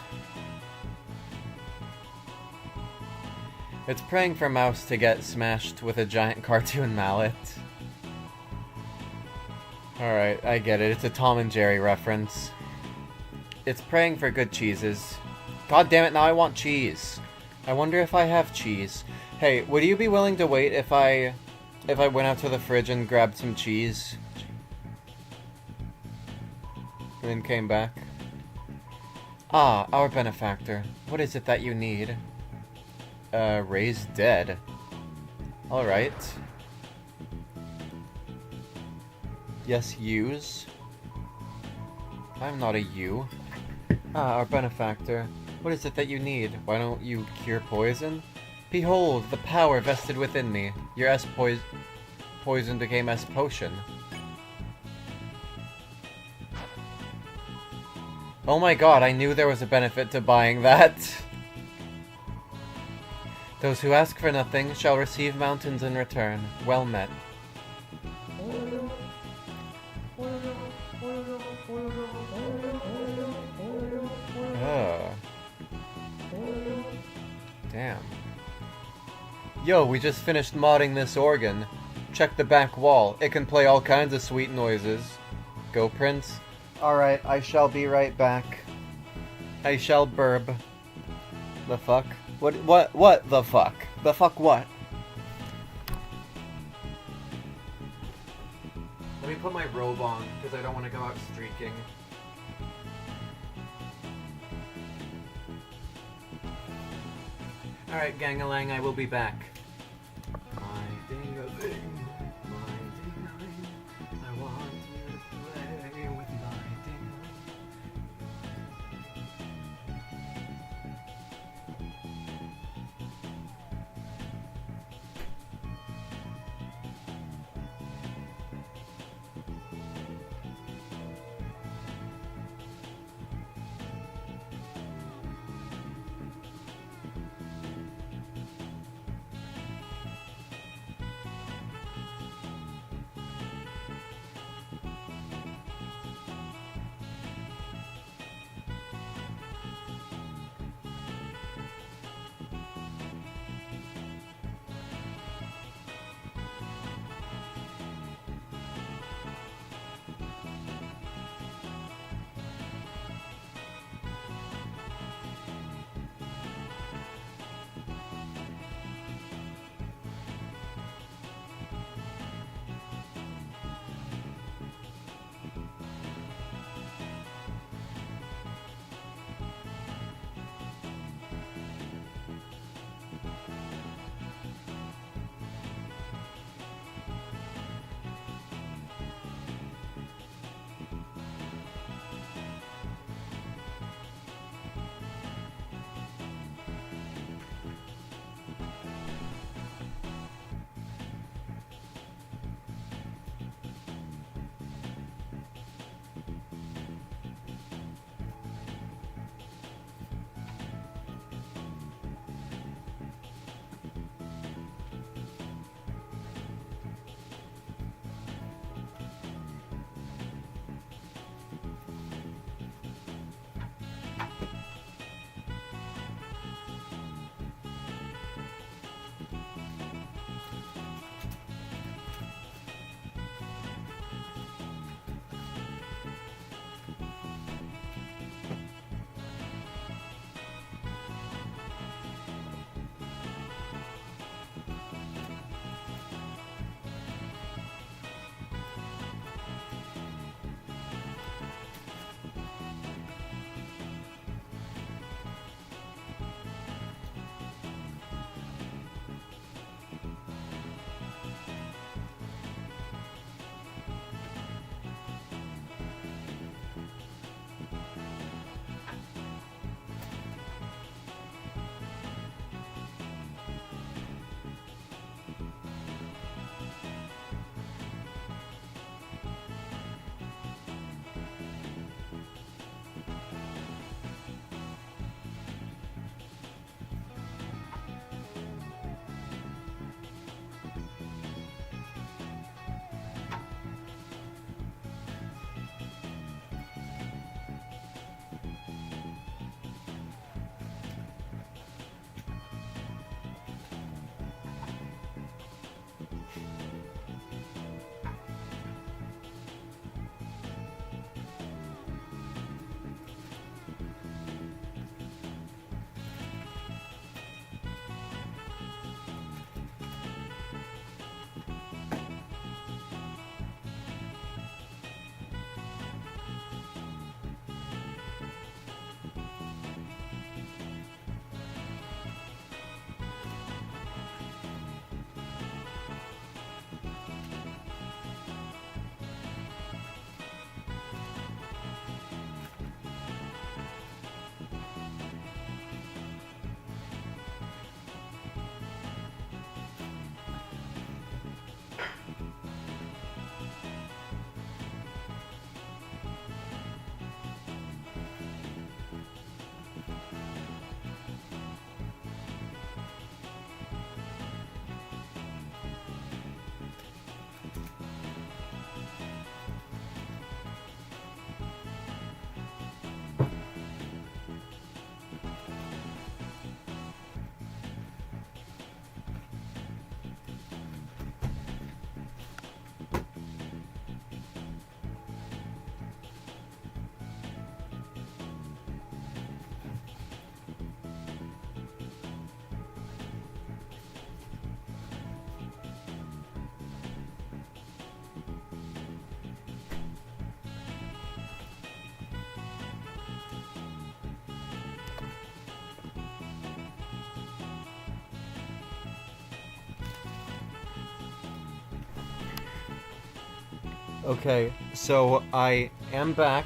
It's praying for Mouse to get smashed with a giant cartoon mallet. Alright, I get it. It's a Tom and Jerry reference. It's praying for good cheeses. God damn it, now I want cheese. I wonder if I have cheese. Hey, would you be willing to wait if I went out to the fridge and grabbed some cheese? And then came back? Ah, our benefactor. What is it that you need? Raised dead. Alright. Yes, use. I'm not a you. Ah, our benefactor. What is it that you need? Why don't you cure poison? Behold, the power vested within me. Your poison became potion. Oh my god, I knew there was a benefit to buying that. Those who ask for nothing shall receive mountains in return. Well met. Damn. Yo, we just finished modding this organ. Check the back wall. It can play all kinds of sweet noises. Go, Prince. Alright, I shall be right back. I shall burb. The fuck? What the fuck? The fuck what? Let me put my robe on, because I don't want to go out streaking. Alright, gang-a-lang, I will be back. My ding-a-ling, my ding-a-ling, I want you to play with my ding-a-ling. Okay, so I am back.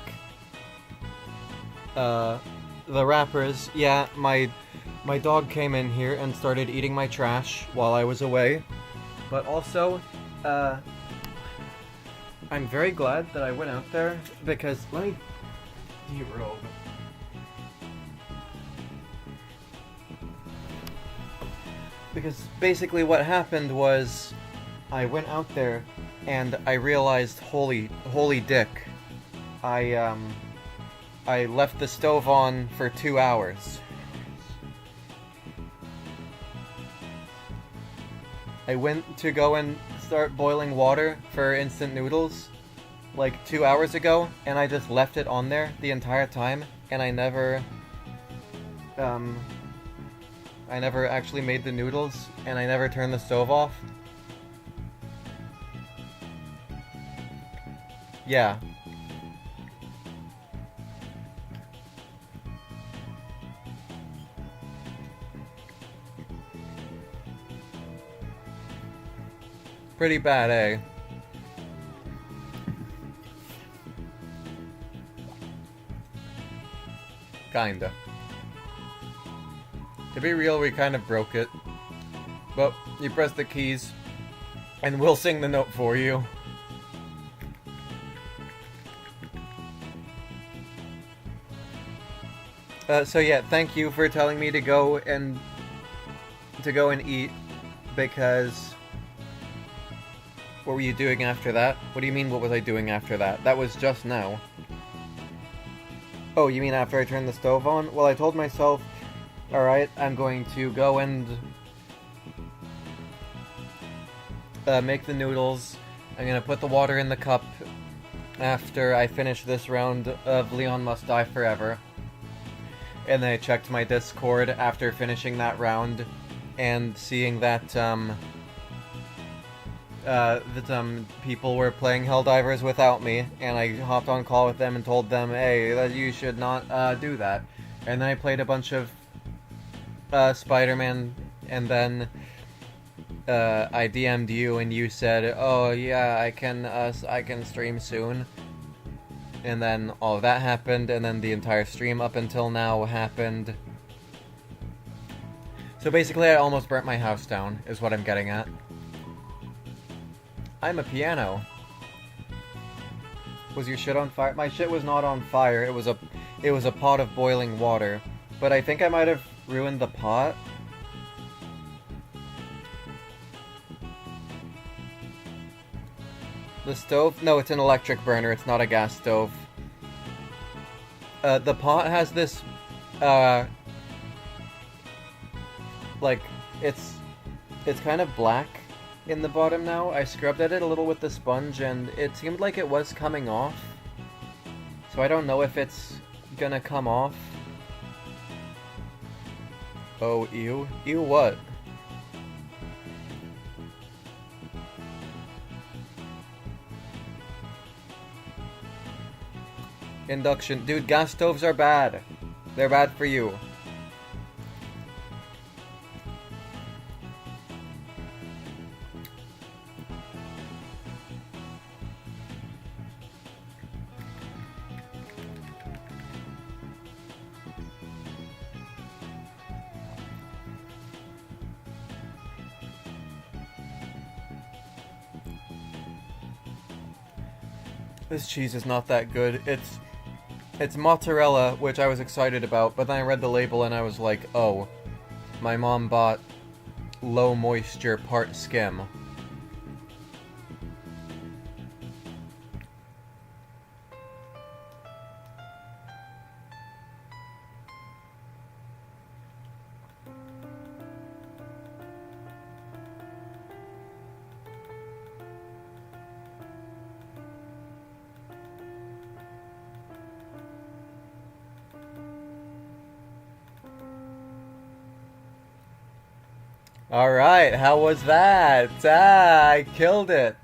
The rappers, yeah, my dog came in here and started eating my trash while I was away. But also, I'm very glad that I went out there because let me derobe. Because basically what happened was I went out there and I realized, holy dick, I left the stove on for 2 hours. I went to go and start boiling water for instant noodles like 2 hours ago, and I just left it on there the entire time, and I never actually made the noodles, and I never turned the stove off. Yeah. Pretty bad, eh? Kinda. To be real, we kind of broke it. But you press the keys, and we'll sing the note for you. So yeah, thank you for telling me to go and eat, because what were you doing after that? What do you mean, what was I doing after that? That was just now. Oh, you mean after I turned the stove on? Well, I told myself, alright, I'm going to go and make the noodles. I'm gonna put the water in the cup after I finish this round of Leon Must Die Forever. And then I checked my Discord after finishing that round and seeing that people were playing Helldivers without me, and I hopped on call with them and told them, hey, that you should not do that. And then I played a bunch of Spider-Man, and then I DM'd you, and you said, oh yeah, I can stream soon. And then all of that happened, and then the entire stream up until now happened. So basically I almost burnt my house down, is what I'm getting at. I'm a piano. Was your shit on fire? My shit was not on fire. It was a pot of boiling water. But I think I might have ruined the pot. The stove? No, it's an electric burner. It's not a gas stove. The pot has this, like, it's kind of black in the bottom now. I scrubbed at it a little with the sponge, and it seemed like it was coming off. So I don't know if it's gonna come off. Oh, ew. Ew what? Induction. Dude, gas stoves are bad. They're bad for you. This cheese is not that good. It's mozzarella, which I was excited about, but then I read the label and I was like, oh, my mom bought low moisture part skim. Alright, how was that? Ah, I killed it.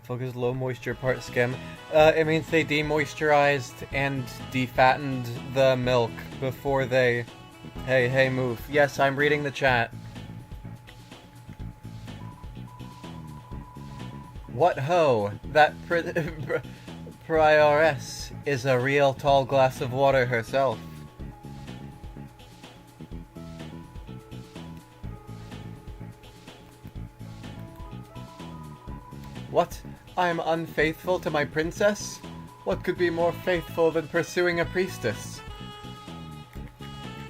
Focus low moisture part skim. It means they demoisturized and defattened the milk before they... Hey, move. Yes, I'm reading the chat. What ho! That prioress is a real tall glass of water herself. What? I'm unfaithful to my princess? What could be more faithful than pursuing a priestess?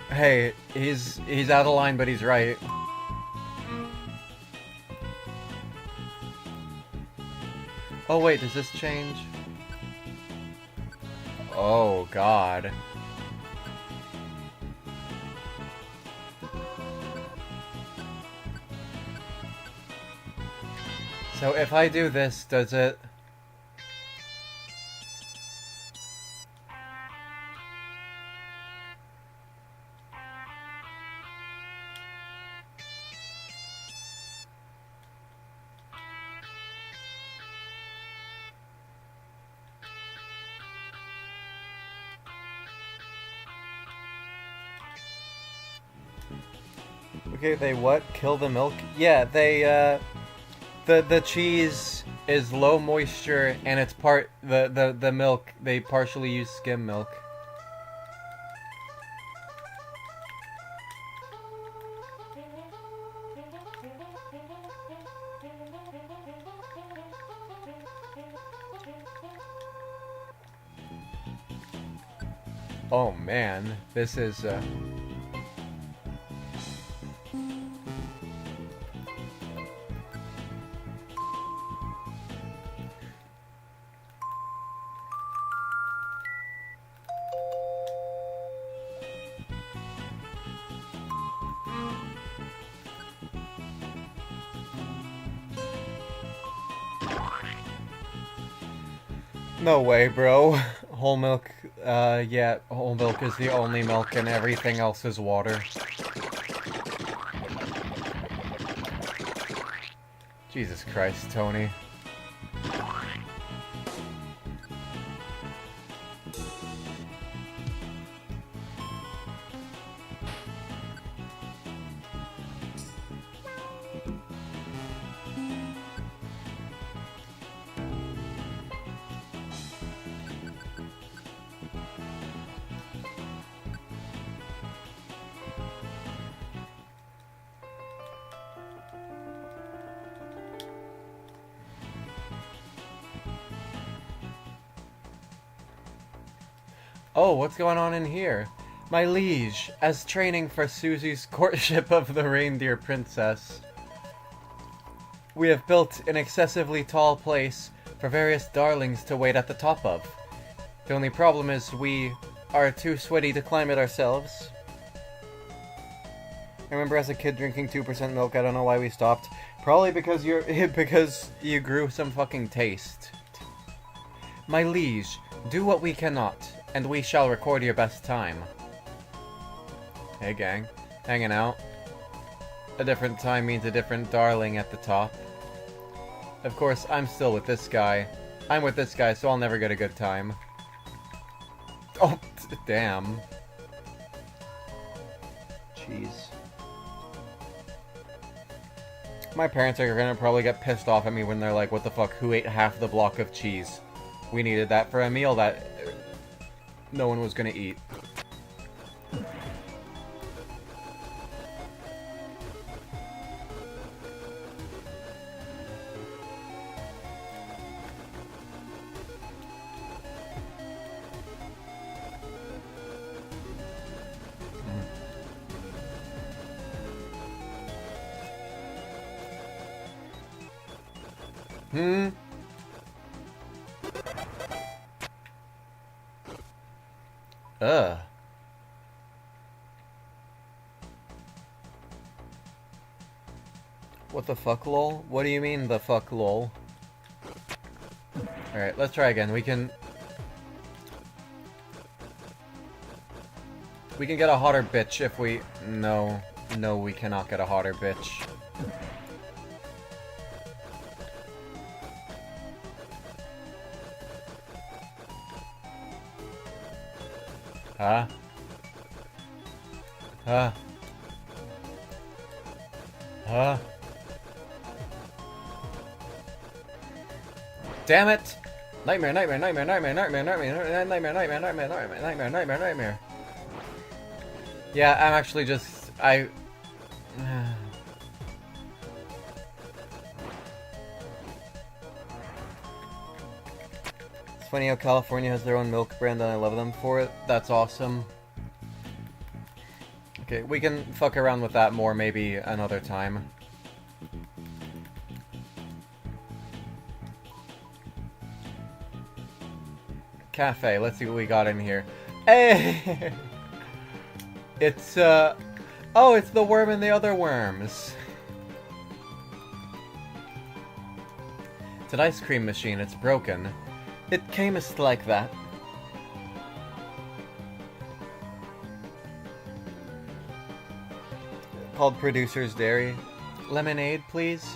Hey, he's out of line, but he's right. Oh wait, does this change? Oh god. So if I do this, does it... Okay, they what? Kill the milk? Yeah, they, the cheese is low moisture, and it's the milk, they partially use skim milk. Oh man, this is, no way, bro. Whole milk, yeah, whole milk is the only milk and everything else is water. Jesus Christ, Tony. Oh, what's going on in here? My liege, as training for Susie's courtship of the reindeer princess, we have built an excessively tall place for various darlings to wait at the top of. The only problem is we are too sweaty to climb it ourselves. I remember as a kid drinking 2% milk, I don't know why we stopped. Probably because because you grew some fucking taste. My liege, do what we cannot, and we shall record your best time. Hey gang, hanging out. A different time means a different darling at the top. Of course, I'm still with this guy. I'm with this guy, so I'll never get a good time. Oh, damn. Jeez. My parents are gonna probably get pissed off at me when they're like, what the fuck, who ate half the block of cheese? We needed that for a meal that no one was gonna eat. Ugh. What the fuck, lol? What do you mean, the fuck, lol? Alright, let's try again. We can get a hotter bitch if we... No. No, we cannot get a hotter bitch. Huh? Huh? Huh? Damn it! Nightmare, nightmare, nightmare, nightmare, nightmare, nightmare, nightmare, nightmare, nightmare, nightmare, nightmare, nightmare, nightmare. Yeah, I'm actually just... It's funny how California has their own milk brand and I love them for it. That's awesome. Okay, we can fuck around with that more maybe another time. Cafe, let's see what we got in here. Hey! It's, oh, it's the worm and the other worms. It's an ice cream machine, it's broken. It camest like that. Called Producer's Dairy. Lemonade, please?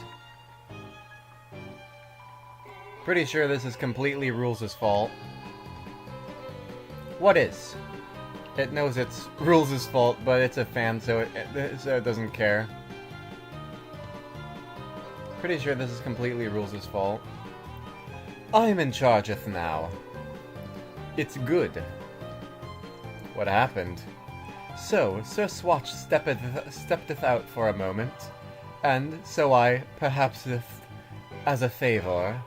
Pretty sure this is completely Rules' fault. What is? It knows it's Rules' fault, but it's a fan, so it doesn't care. Pretty sure this is completely Rules' fault. I'm in charge of now. It's good. What happened? So, Sir Swatch steppeth out for a moment, and so I, perhaps as a favour,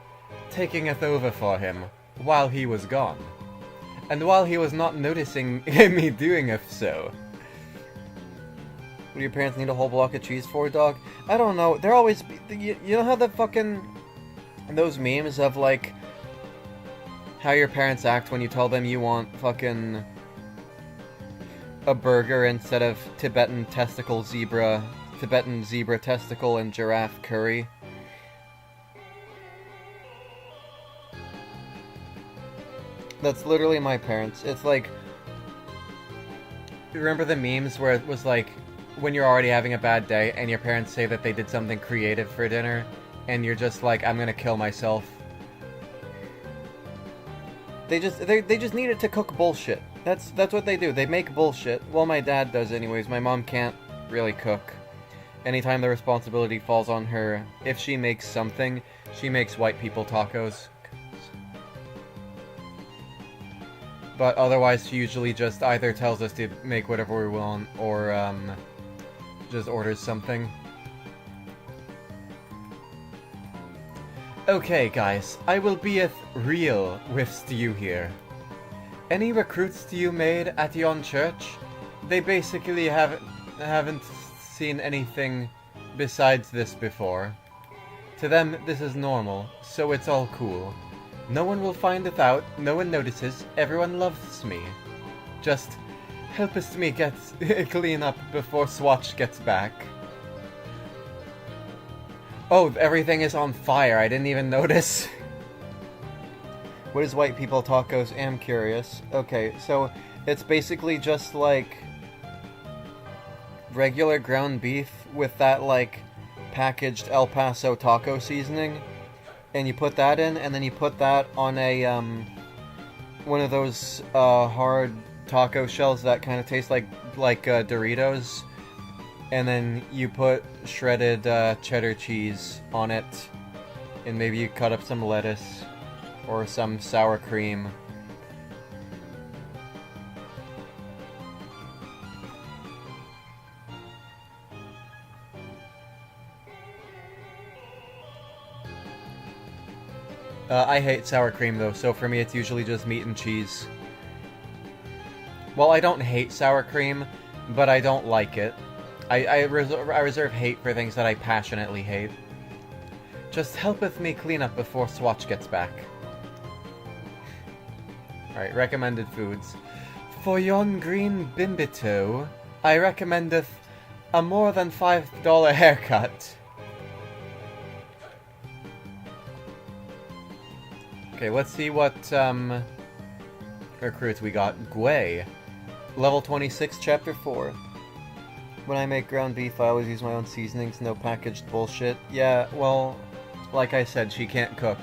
takingeth over for him while he was gone. And while he was not noticing me doing so. What do your parents need a whole block of cheese for, dog? I don't know. They're always... You know how the fucking... Those memes of, like... How your parents act when you tell them you want fucking... a burger instead of Tibetan zebra testicle and giraffe curry. That's literally my parents. It's like... Remember the memes where it was like, when you're already having a bad day and your parents say that they did something creative for dinner, and you're just like, I'm gonna kill myself. They just need it to cook bullshit. That's what they do. They make bullshit. Well, my dad does anyways. My mom can't really cook. Anytime the responsibility falls on her, if she makes something, she makes white people tacos. But otherwise, she usually just either tells us to make whatever we want, or, just orders something. Okay, guys, I will be real with you here. Any recruits you made at yon church, they basically haven't seen anything besides this before. To them, this is normal, so it's all cool. No one will find it out, no one notices, everyone loves me. Just help us me get clean up before Swatch gets back. Oh, everything is on fire, I didn't even notice. What is white people tacos? Am curious. Okay, so it's basically just like regular ground beef with that like packaged El Paso taco seasoning. And you put that in, and then you put that on a, one of those, hard taco shells that kind of taste like Doritos. And then you put shredded, cheddar cheese on it. And maybe you cut up some lettuce. Or some sour cream. I hate sour cream though, so for me it's usually just meat and cheese. Well, I don't hate sour cream, but I don't like it. I reserve hate for things that I passionately hate. Just helpeth me clean up before Swatch gets back. Alright, recommended foods. For yon green bimbito, I recommendeth a more than $5 haircut. Okay, let's see what, recruits we got. Gwei. Level 26, Chapter 4. When I make ground beef, I always use my own seasonings, no packaged bullshit. Yeah, well, like I said, she can't cook.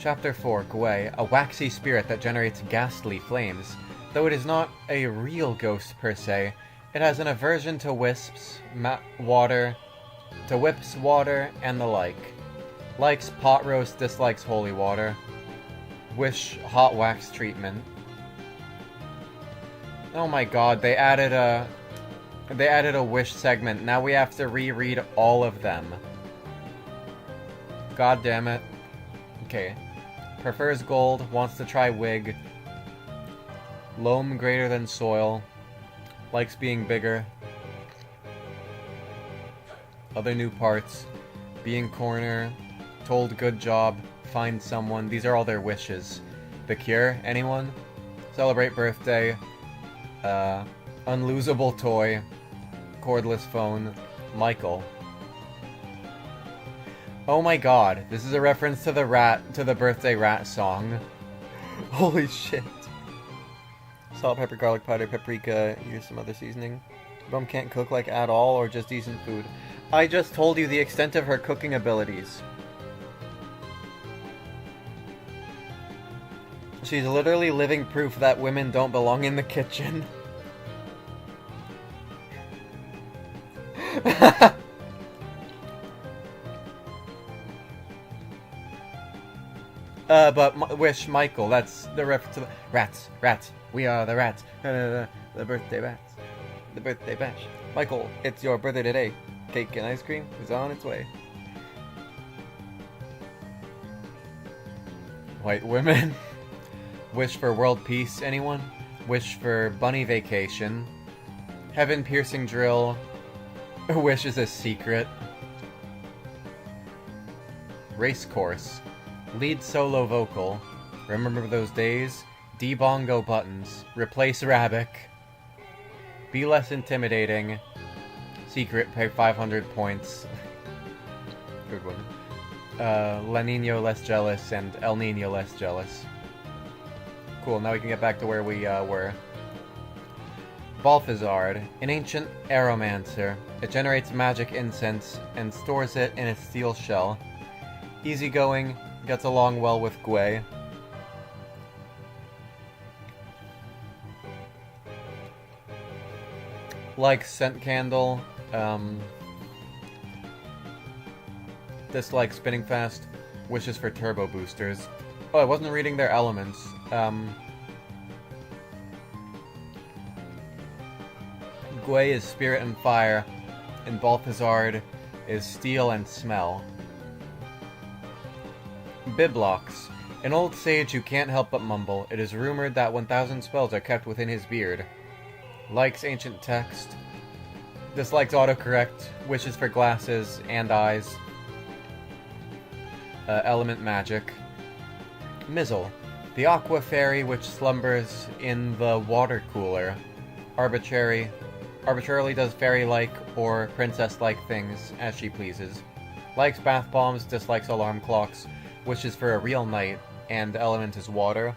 Chapter 4, Gwei, a waxy spirit that generates ghastly flames. Though it is not a real ghost per se, it has an aversion to whips, water, and the like. Likes pot roast, dislikes holy water. Wish hot wax treatment. Oh my god, they added a wish segment. Now we have to reread all of them. God damn it. Okay. Prefers gold, wants to try wig. Loam greater than soil. Likes being bigger. Other new parts. Being corner. Told good job. Find someone. These are all their wishes. The cure? Anyone? Celebrate birthday. Unlosable toy. Cordless phone. Michael. Oh my god, this is a reference to the birthday rat song. Holy shit. Salt, pepper, garlic powder, paprika, here's some other seasoning. Mom can't cook like at all or just decent food. I just told you the extent of her cooking abilities. She's literally living proof that women don't belong in the kitchen. But wish Michael, that's the reference to the rats, we are the rats, the birthday rats, the birthday bash. Michael, it's your birthday today. Cake and ice cream is on its way. White women. Wish for world peace, anyone? Wish for bunny vacation. Heaven piercing drill. Wish is a secret. Race course. Lead solo vocal. Remember those days? D-bongo buttons. Replace Rabic. Be less intimidating. Secret, pay 500 points. Good one. La Nino less jealous and El Nino less jealous. Cool, now we can get back to where we were. Balthazard, an ancient aromancer. It generates magic incense and stores it in its steel shell. Easygoing, gets along well with Gwei. Likes scent candle. Dislikes spinning fast. Wishes for turbo boosters. Oh, I wasn't reading their elements. Gwei is spirit and fire, and Balthazard is steel and smell. Biblox, an old sage who can't help but mumble. It is rumored that 1,000 spells are kept within his beard. Likes ancient text. Dislikes autocorrect. Wishes for glasses and eyes. Element magic. Mizzle, the aqua fairy which slumbers in the water cooler. Arbitrarily does fairy-like or princess-like things as she pleases. Likes bath bombs, dislikes alarm clocks, wishes for a real night, and element is water.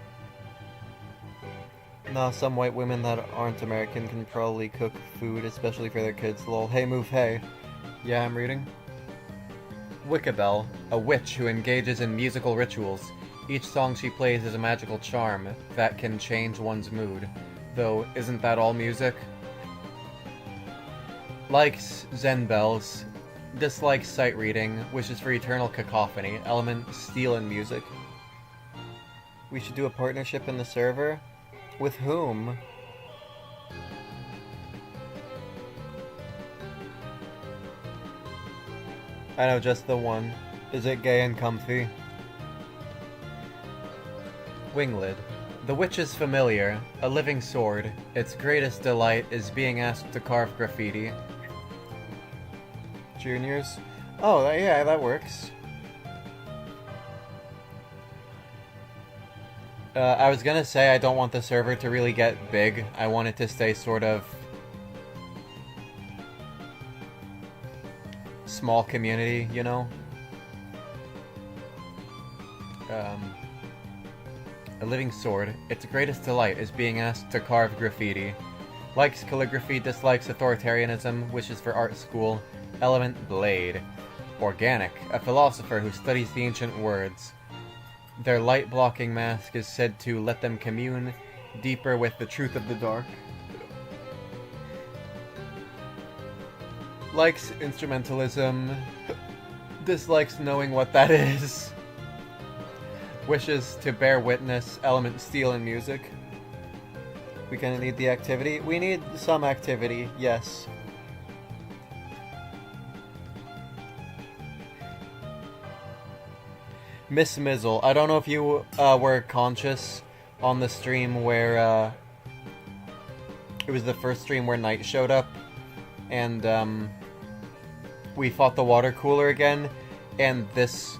Nah, some white women that aren't American can probably cook food, especially for their kids, lol. Hey, move, hey. Yeah, I'm reading. Wickabelle, a witch who engages in musical rituals. Each song she plays is a magical charm that can change one's mood. Though, isn't that all music? Likes Zen bells. Dislikes sight reading. Wishes for eternal cacophony. Element, steel and music. We should do a partnership in the server? With whom? I know just the one. Is it gay and comfy? Winglid. The witch is familiar, a living sword. Its greatest delight is being asked to carve graffiti. Juniors? Oh, yeah, that works. I was gonna say I don't want the server to really get big. I want it to stay sort of small community, you know? A living sword. Its greatest delight is being asked to carve graffiti. Likes calligraphy, dislikes authoritarianism, wishes for art school. Element, blade. Organic. A philosopher who studies the ancient words. Their light-blocking mask is said to let them commune deeper with the truth of the dark. Likes instrumentalism, dislikes knowing what that is. Wishes to bear witness, element steel in music. We gonna need the activity? We need some activity, yes. Miss Mizzle, I don't know if you were conscious on the stream where it was the first stream where Knight showed up, and we fought the water cooler again, and this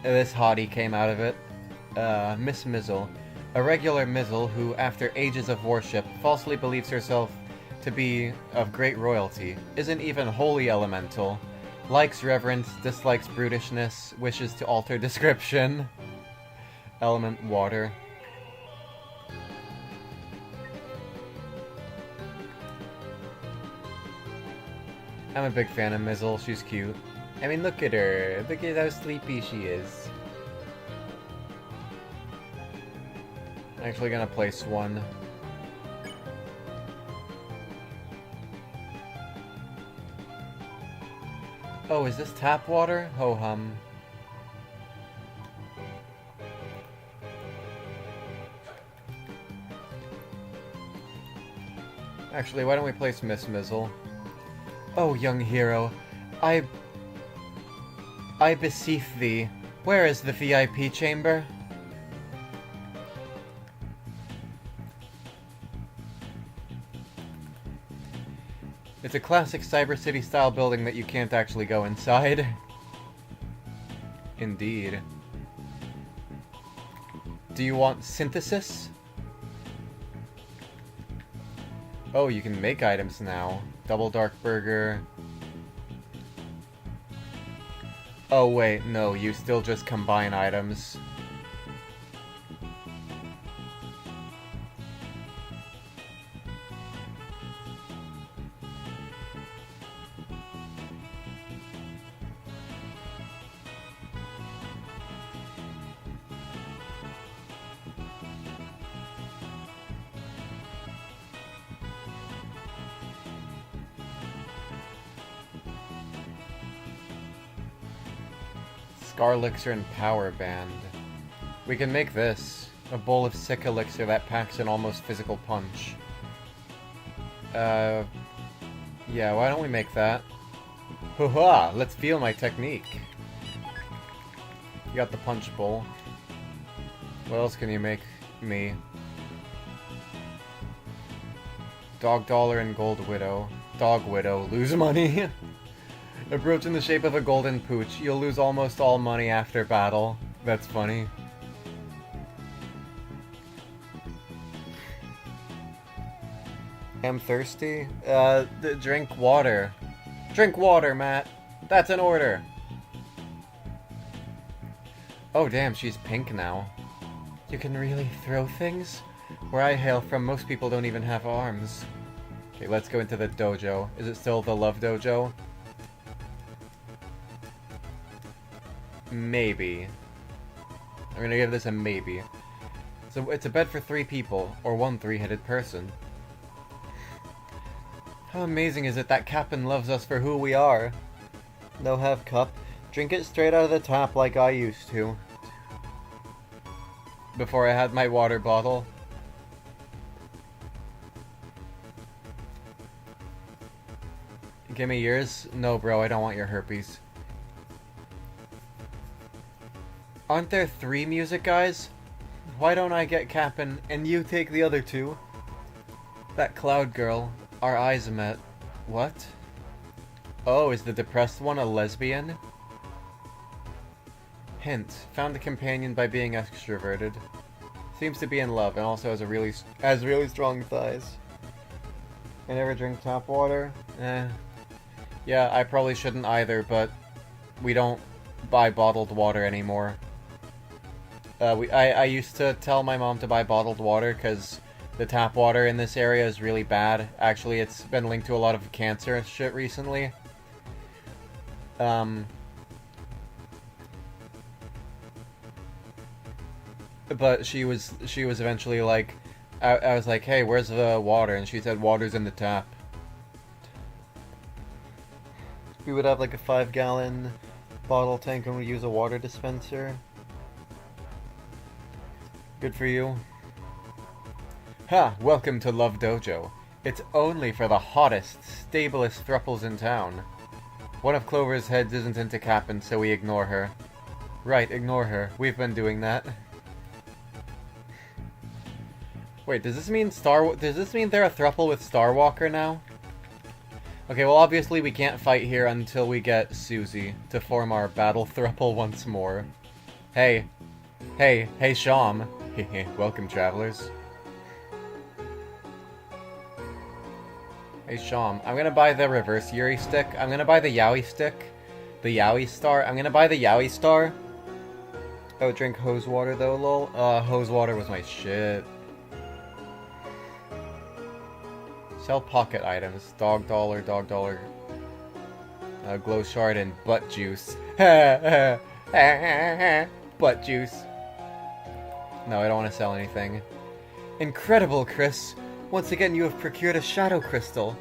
hottie came out of it. Miss Mizzle, a regular Mizzle who, after ages of worship, falsely believes herself to be of great royalty, isn't even wholly elemental. Likes reverence, dislikes brutishness, wishes to alter description. Element water. I'm a big fan of Mizzle, she's cute. I mean, look at her. Look at how sleepy she is. I'm actually gonna place one. Oh, is this tap water? Ho-hum. Actually, why don't we place Miss Mizzle? Oh, young hero, I beseech thee, where is the VIP chamber? It's a classic Cyber City style building that you can't actually go inside. Indeed. Do you want synthesis? Oh, you can make items now. Double dark burger. Oh wait, no, you still just combine items. Scar Elixir and Power Band. We can make this. A bowl of sick elixir that packs an almost physical punch. Yeah, why don't we make that? Hoo-ha! Let's feel my technique. You got the punch bowl. What else can you make me? Dog Dollar and Gold Widow. Dog Widow. Lose money. A brooch in the shape of a golden pooch. You'll lose almost all money after battle. That's funny. I'm thirsty. Drink water. Drink water, Matt. That's an order. Oh damn, she's pink now. You can really throw things? Where I hail from, most people don't even have arms. Okay, let's go into the dojo. Is it still the Love Dojo? Maybe. I'm gonna give this a maybe. So it's a bed for 3 people, or 1 3-headed person. How amazing is it that Cap'n loves us for who we are? No have cup. Drink it straight out of the tap like I used to. Before I had my water bottle. Give me yours? No, bro, I don't want your herpes. Aren't there 3 music guys? Why don't I get Cap'n and you take the other 2? That cloud girl. Our eyes met. What? Oh, is the depressed one a lesbian? Hint. Found a companion by being extroverted. Seems to be in love and also has really strong thighs. I never drink tap water? Yeah, I probably shouldn't either, but we don't buy bottled water anymore. I used to tell my mom to buy bottled water because the tap water in this area is really bad. Actually, it's been linked to a lot of cancer and shit recently. but she was eventually like, I was like, hey, where's the water? And she said, water's in the tap. We would have like a 5-gallon bottle tank and we use a water dispenser. Good for you. Ha! Welcome to Love Dojo. It's only for the hottest, stablest thruples in town. One of Clover's heads isn't into Cap'n, so we ignore her. Right, ignore her. We've been doing that. Wait, does this mean they're a thruple with Starwalker now? Okay, well obviously we can't fight here until we get Susie to form our battle thruple once more. Hey. Hey, Sham. Welcome, travelers. Hey, Sham. I'm gonna buy the reverse Yuri stick. I'm gonna buy the Yowie stick. The Yowie star. I'm gonna buy the Yowie star. Oh, drink hose water though, lol. Hose water was my shit. Sell pocket items. Dog dollar, glow shard, and butt juice. Butt juice. No, I don't want to sell anything. Incredible, Chris. Once again, you have procured a shadow crystal.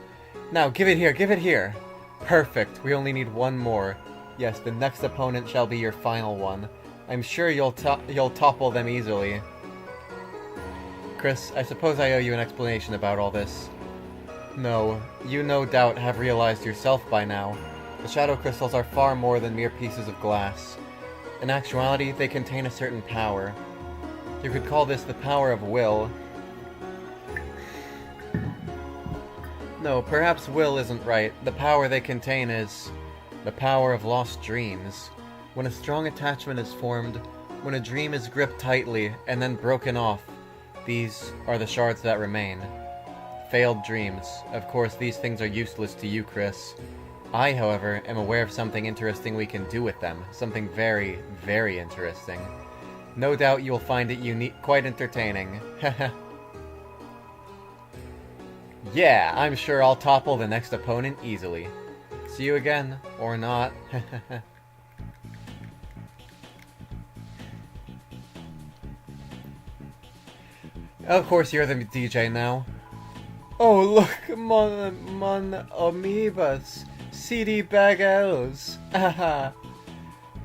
Now, give it here. Perfect. We only need one more. Yes, the next opponent shall be your final one. I'm sure you'll topple them easily. Chris, I suppose I owe you an explanation about all this. No, you no doubt have realized yourself by now. The shadow crystals are far more than mere pieces of glass. In actuality, they contain a certain power. You could call this the power of will. No, perhaps will isn't right. The power they contain is the power of lost dreams. When a strong attachment is formed, when a dream is gripped tightly and then broken off, these are the shards that remain. Failed dreams. Of course, these things are useless to you, Chris. I, however, am aware of something interesting we can do with them. Something very, very interesting. No doubt you'll find it quite entertaining. Yeah, I'm sure I'll topple the next opponent easily. See you again, or not. Of course you're the DJ now. Oh look, mon amoebas, CD bagels, haha,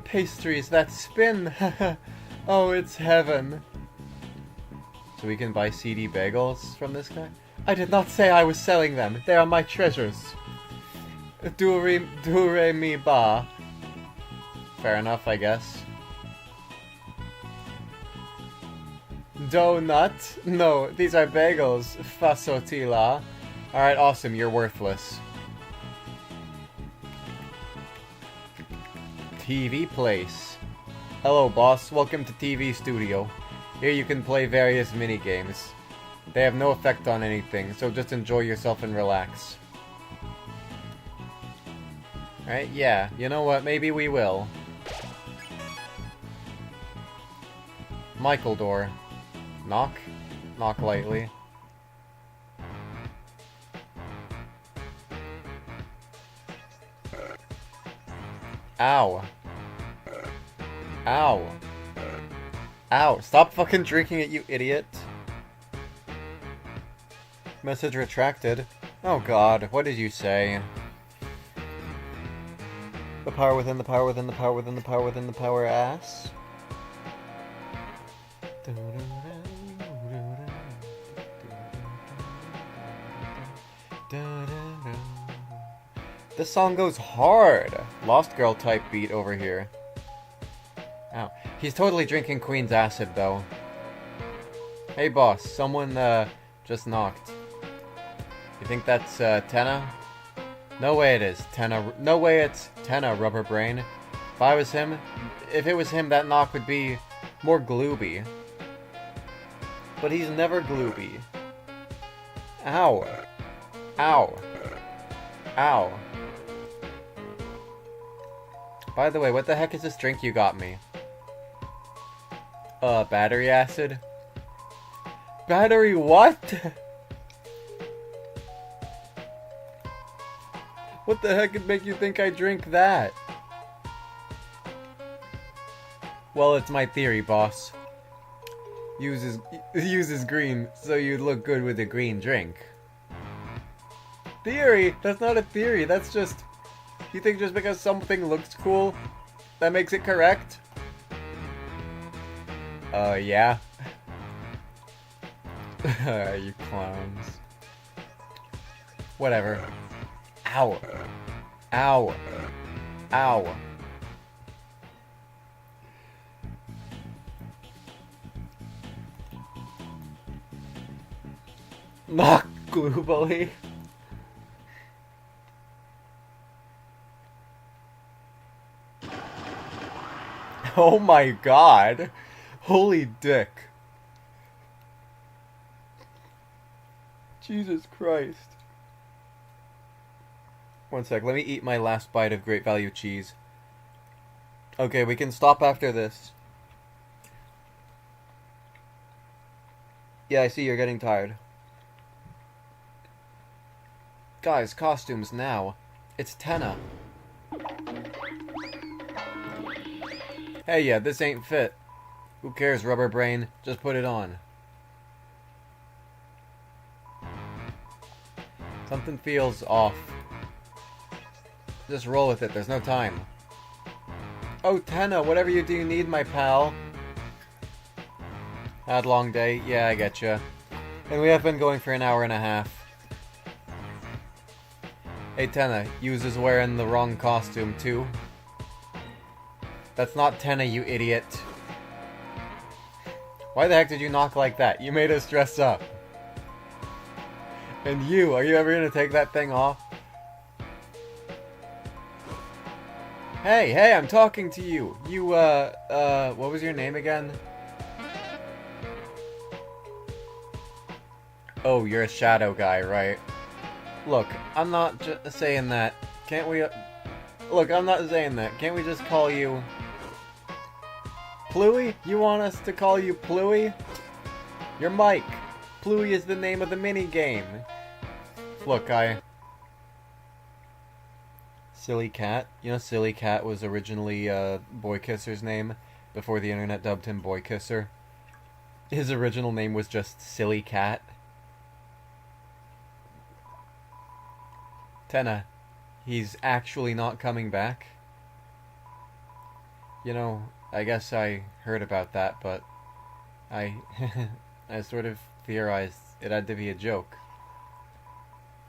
pastries that spin, haha. Oh, it's heaven. So we can buy CD bagels from this guy? I did not say I was selling them. They are my treasures. Do re mi ba. Fair enough, I guess. Donut? No, these are bagels. Fasotila. Alright, awesome. You're worthless. TV place. Hello, boss. Welcome to TV Studio. Here you can play various minigames. They have no effect on anything, so just enjoy yourself and relax. Alright, yeah. You know what? Maybe we will. Michael door. Knock? Knock lightly. Ow. Ow. Ow. Stop fucking drinking it, you idiot. Message retracted. Oh god, what did you say? The power within the power within the power within the power within the power ass? This song goes hard! Lost Girl type beat over here. Ow. He's totally drinking Queen's acid, though. Hey boss, someone, just knocked. You think that's, Tenna? No way it is. Tenna. No way it's Tenna, Rubber Brain. If it was him, that knock would be more glooby. But he's never glooby. Ow. Ow. Ow. By the way, what the heck is this drink you got me? Battery acid? Battery what? What the heck would make you think I drink that? Well, it's my theory, boss. uses green so you'd look good with a green drink. Theory? That's not a theory, that's just... You think just because something looks cool, that makes it correct? Yeah. You clowns. Whatever. Ow. Ow. Ow. Not globally. Oh my god. Holy dick. Jesus Christ. One sec, let me eat my last bite of great value cheese. Okay, we can stop after this. Yeah, I see you're getting tired. Guys, costumes now. It's Tenna. Hey, yeah, this ain't fit. Who cares, rubber brain? Just put it on. Something feels off. Just roll with it, there's no time. Oh, Tenna, whatever you do need, my pal. Had long day, yeah, I getcha. And we have been going for an hour and a half. Hey, Tenna, Yuz is wearing the wrong costume, too. That's not Tenna, you idiot. Why the heck did you knock like that? You made us dress up. And you, are you ever gonna take that thing off? Hey, I'm talking to you. You, what was your name again? Oh, you're a shadow guy, right? Look, I'm not just saying that. Can't we... Look, I'm not saying that. Can't we just call you... Pluey? You want us to call you Pluey? You're Mike. Pluey is the name of the minigame. Look, Silly Cat. You know Silly Cat was originally Boy Kisser's name before the internet dubbed him Boy Kisser. His original name was just Silly Cat. Tenna, he's actually not coming back? You know, I guess I heard about that, but I sort of theorized it had to be a joke.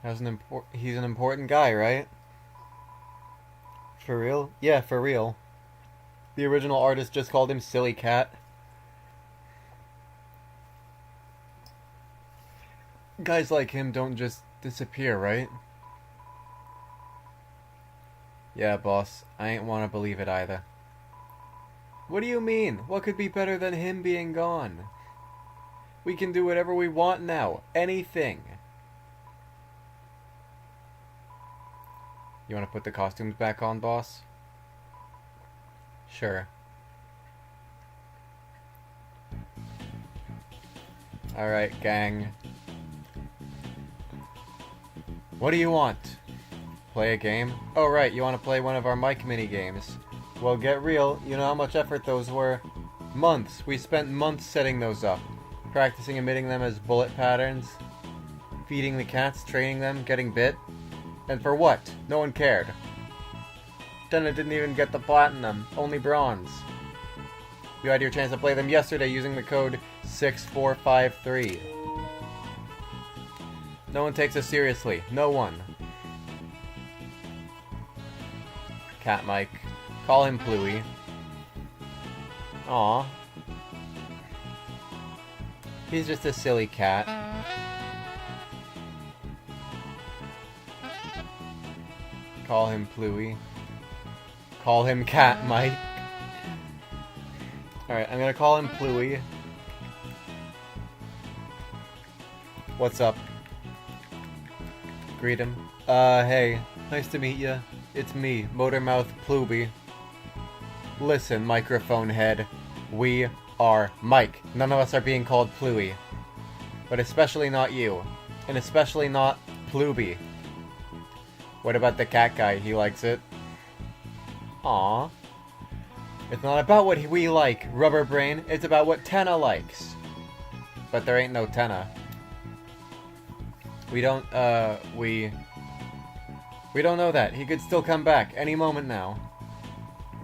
He's an important guy, right? For real? Yeah, for real. The original artist just called him Silly Cat. Guys like him don't just disappear, right? Yeah, boss. I ain't wanna believe it either. What do you mean? What could be better than him being gone? We can do whatever we want now. Anything. You wanna put the costumes back on, boss? Sure. Alright, gang. What do you want? Play a game? Oh right, you want to play one of our Mike mini games. Well, get real, you know how much effort those were? Months. We spent months setting those up. Practicing emitting them as bullet patterns. Feeding the cats, training them, getting bit. And for what? No one cared. Tenna didn't even get the platinum, only bronze. You had your chance to play them yesterday using the code 6453. No one takes us seriously. No one. Cat Mike. Call him Pluey. Aw. He's just a silly cat. Call him Pluey. Call him Cat Mike. Alright, I'm gonna call him Pluey. What's up? Greet him. Hey. Nice to meet ya. It's me, Motormouth Pluby. Listen, microphone head. We are Mike. None of us are being called Pluey. But especially not you. And especially not Pluby. What about the cat guy? He likes it. Aww. It's not about what we like, Rubber Brain. It's about what Tenna likes. but there ain't no Tenna. We don't we don't know that. He could still come back any moment now.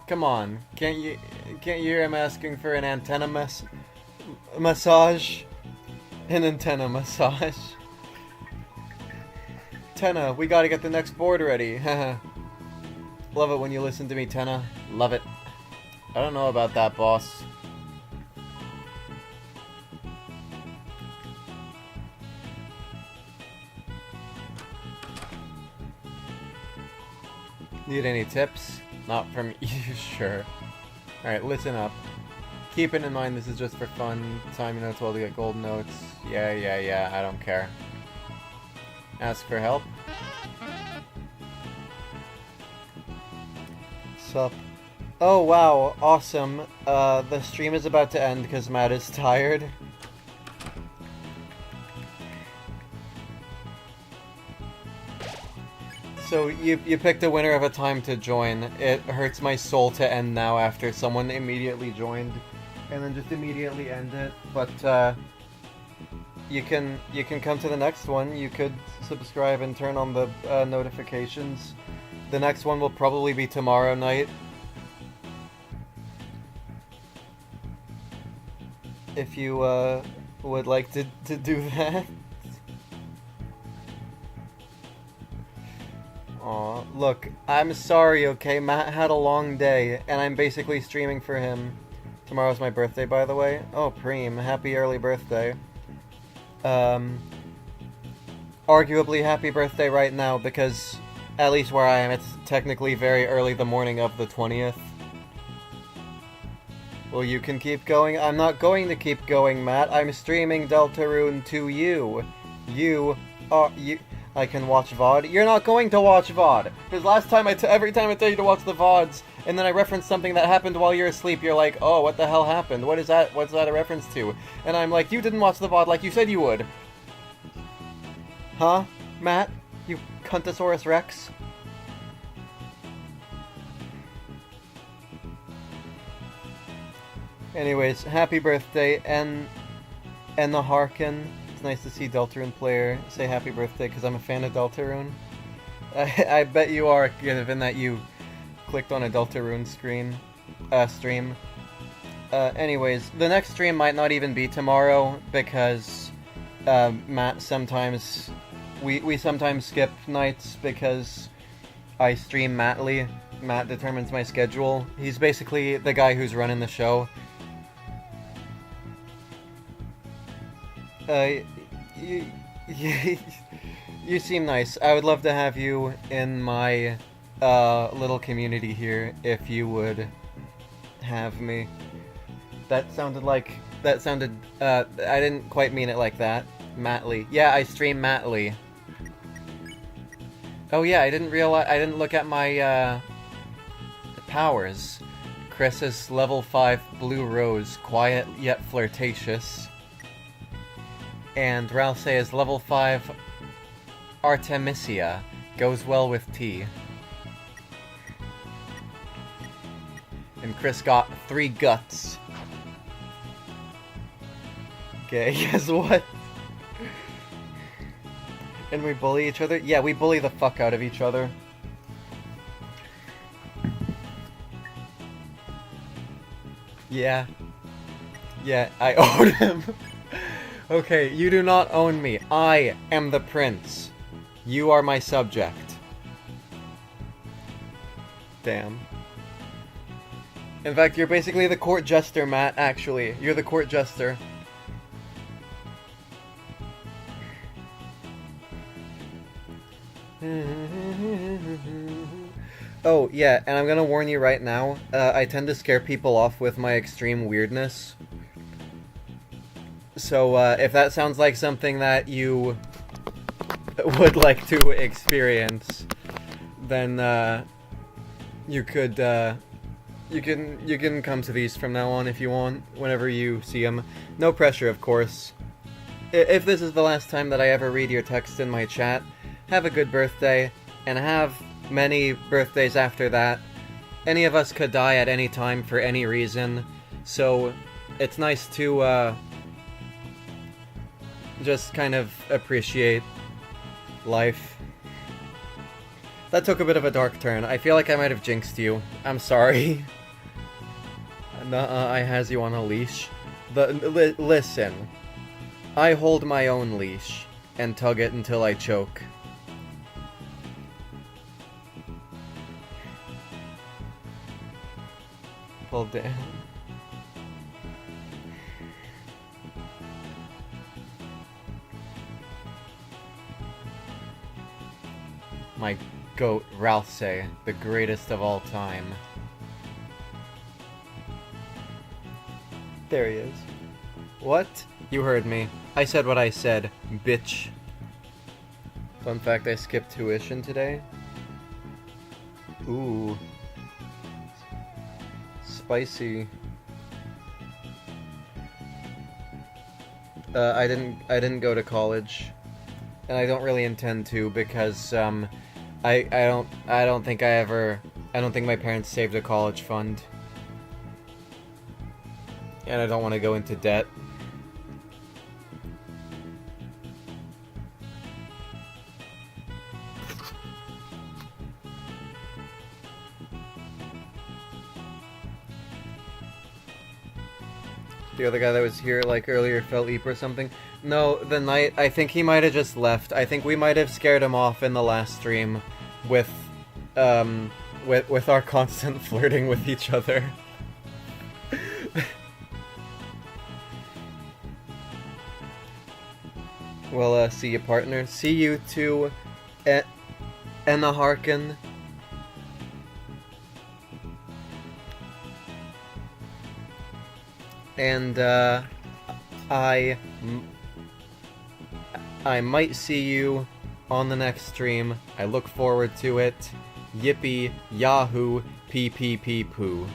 Come on, can't you hear him asking for an antenna massage? An antenna massage. Tenna, we gotta get the next board ready. Love it when you listen to me, Tenna. Love it. I don't know about that, boss. Need any tips? Not from you, sure. Alright, listen up. Keeping in mind this is just for fun. Time notes while to get gold notes. Yeah, I don't care. Ask for help. Sup? Oh wow, awesome. The stream is about to end because Matt is tired. So you picked a winner of a time to join. It hurts my soul to end now after someone immediately joined and then just immediately end it. But you can come to the next one. You could subscribe and turn on the notifications. The next one will probably be tomorrow night. If you would like to do that. Aw, look, I'm sorry, okay? Matt had a long day, and I'm basically streaming for him. Tomorrow's my birthday, by the way. Oh, Preem, happy early birthday. Arguably happy birthday right now, because at least where I am, it's technically very early the morning of the 20th. Well, you can keep going. I'm not going to keep going, Matt. I'm streaming Deltarune to you. You. I can watch VOD. You're not going to watch VOD! Because last time every time I tell you to watch the VODs, and then I reference something that happened while you're asleep, you're like, oh, what the hell happened? What is that? What's that a reference to? And I'm like, you didn't watch the VOD like you said you would. Huh? Matt? You Cuntosaurus Rex? Anyways, happy birthday, and the Harkin. It's nice to see Deltarune player say happy birthday because I'm a fan of Deltarune. I bet you are, given that you clicked on a Deltarune stream. Anyways, the next stream might not even be tomorrow because Matt sometimes we sometimes skip nights because I stream Mattly. Matt determines my schedule. He's basically the guy who's running the show. You seem nice. I would love to have you in my little community here if you would have me. I didn't quite mean it like that. Mattly. Yeah, I stream Mattly. Oh yeah, I didn't look at my powers. Chris is level 5 Blue Rose, quiet yet flirtatious. And Ralse is level 5 Artemisia, goes well with tea. And Chris got 3 guts. Okay, guess what? And we bully each other? Yeah, we bully the fuck out of each other. Yeah. Yeah, I owed him. Okay, you do not own me. I am the prince. You are my subject. Damn. In fact, you're basically the court jester, Matt, actually. You're the court jester. Oh, yeah, and I'm gonna warn you right now, I tend to scare people off with my extreme weirdness. So, if that sounds like something that you would like to experience, then, you can come to these from now on if you want, whenever you see them. No pressure, of course. If this is the last time that I ever read your text in my chat, have a good birthday, and have many birthdays after that. Any of us could die at any time for any reason, so it's nice to, just kind of appreciate life. That took a bit of a dark turn. I feel like I might have jinxed you. I'm sorry. I has you on a leash. Listen. I hold my own leash and tug it until I choke. Pull down. My goat, Ralsei, the greatest of all time. There he is. What? You heard me. I said what I said, bitch. Fun fact, I skipped tuition today. Ooh. Spicy. I didn't go to college. And I don't really intend to because, I don't think my parents saved a college fund. And I don't want to go into debt. The other guy that was here, like, earlier fell asleep or something. No, the knight, I think he might have just left. I think we might have scared him off in the last stream with our constant flirting with each other. Well, see you, partner. See you too, Enna Harkin. And, I might see you on the next stream. I look forward to it. Yippee, Yahoo, pee pee pee poo.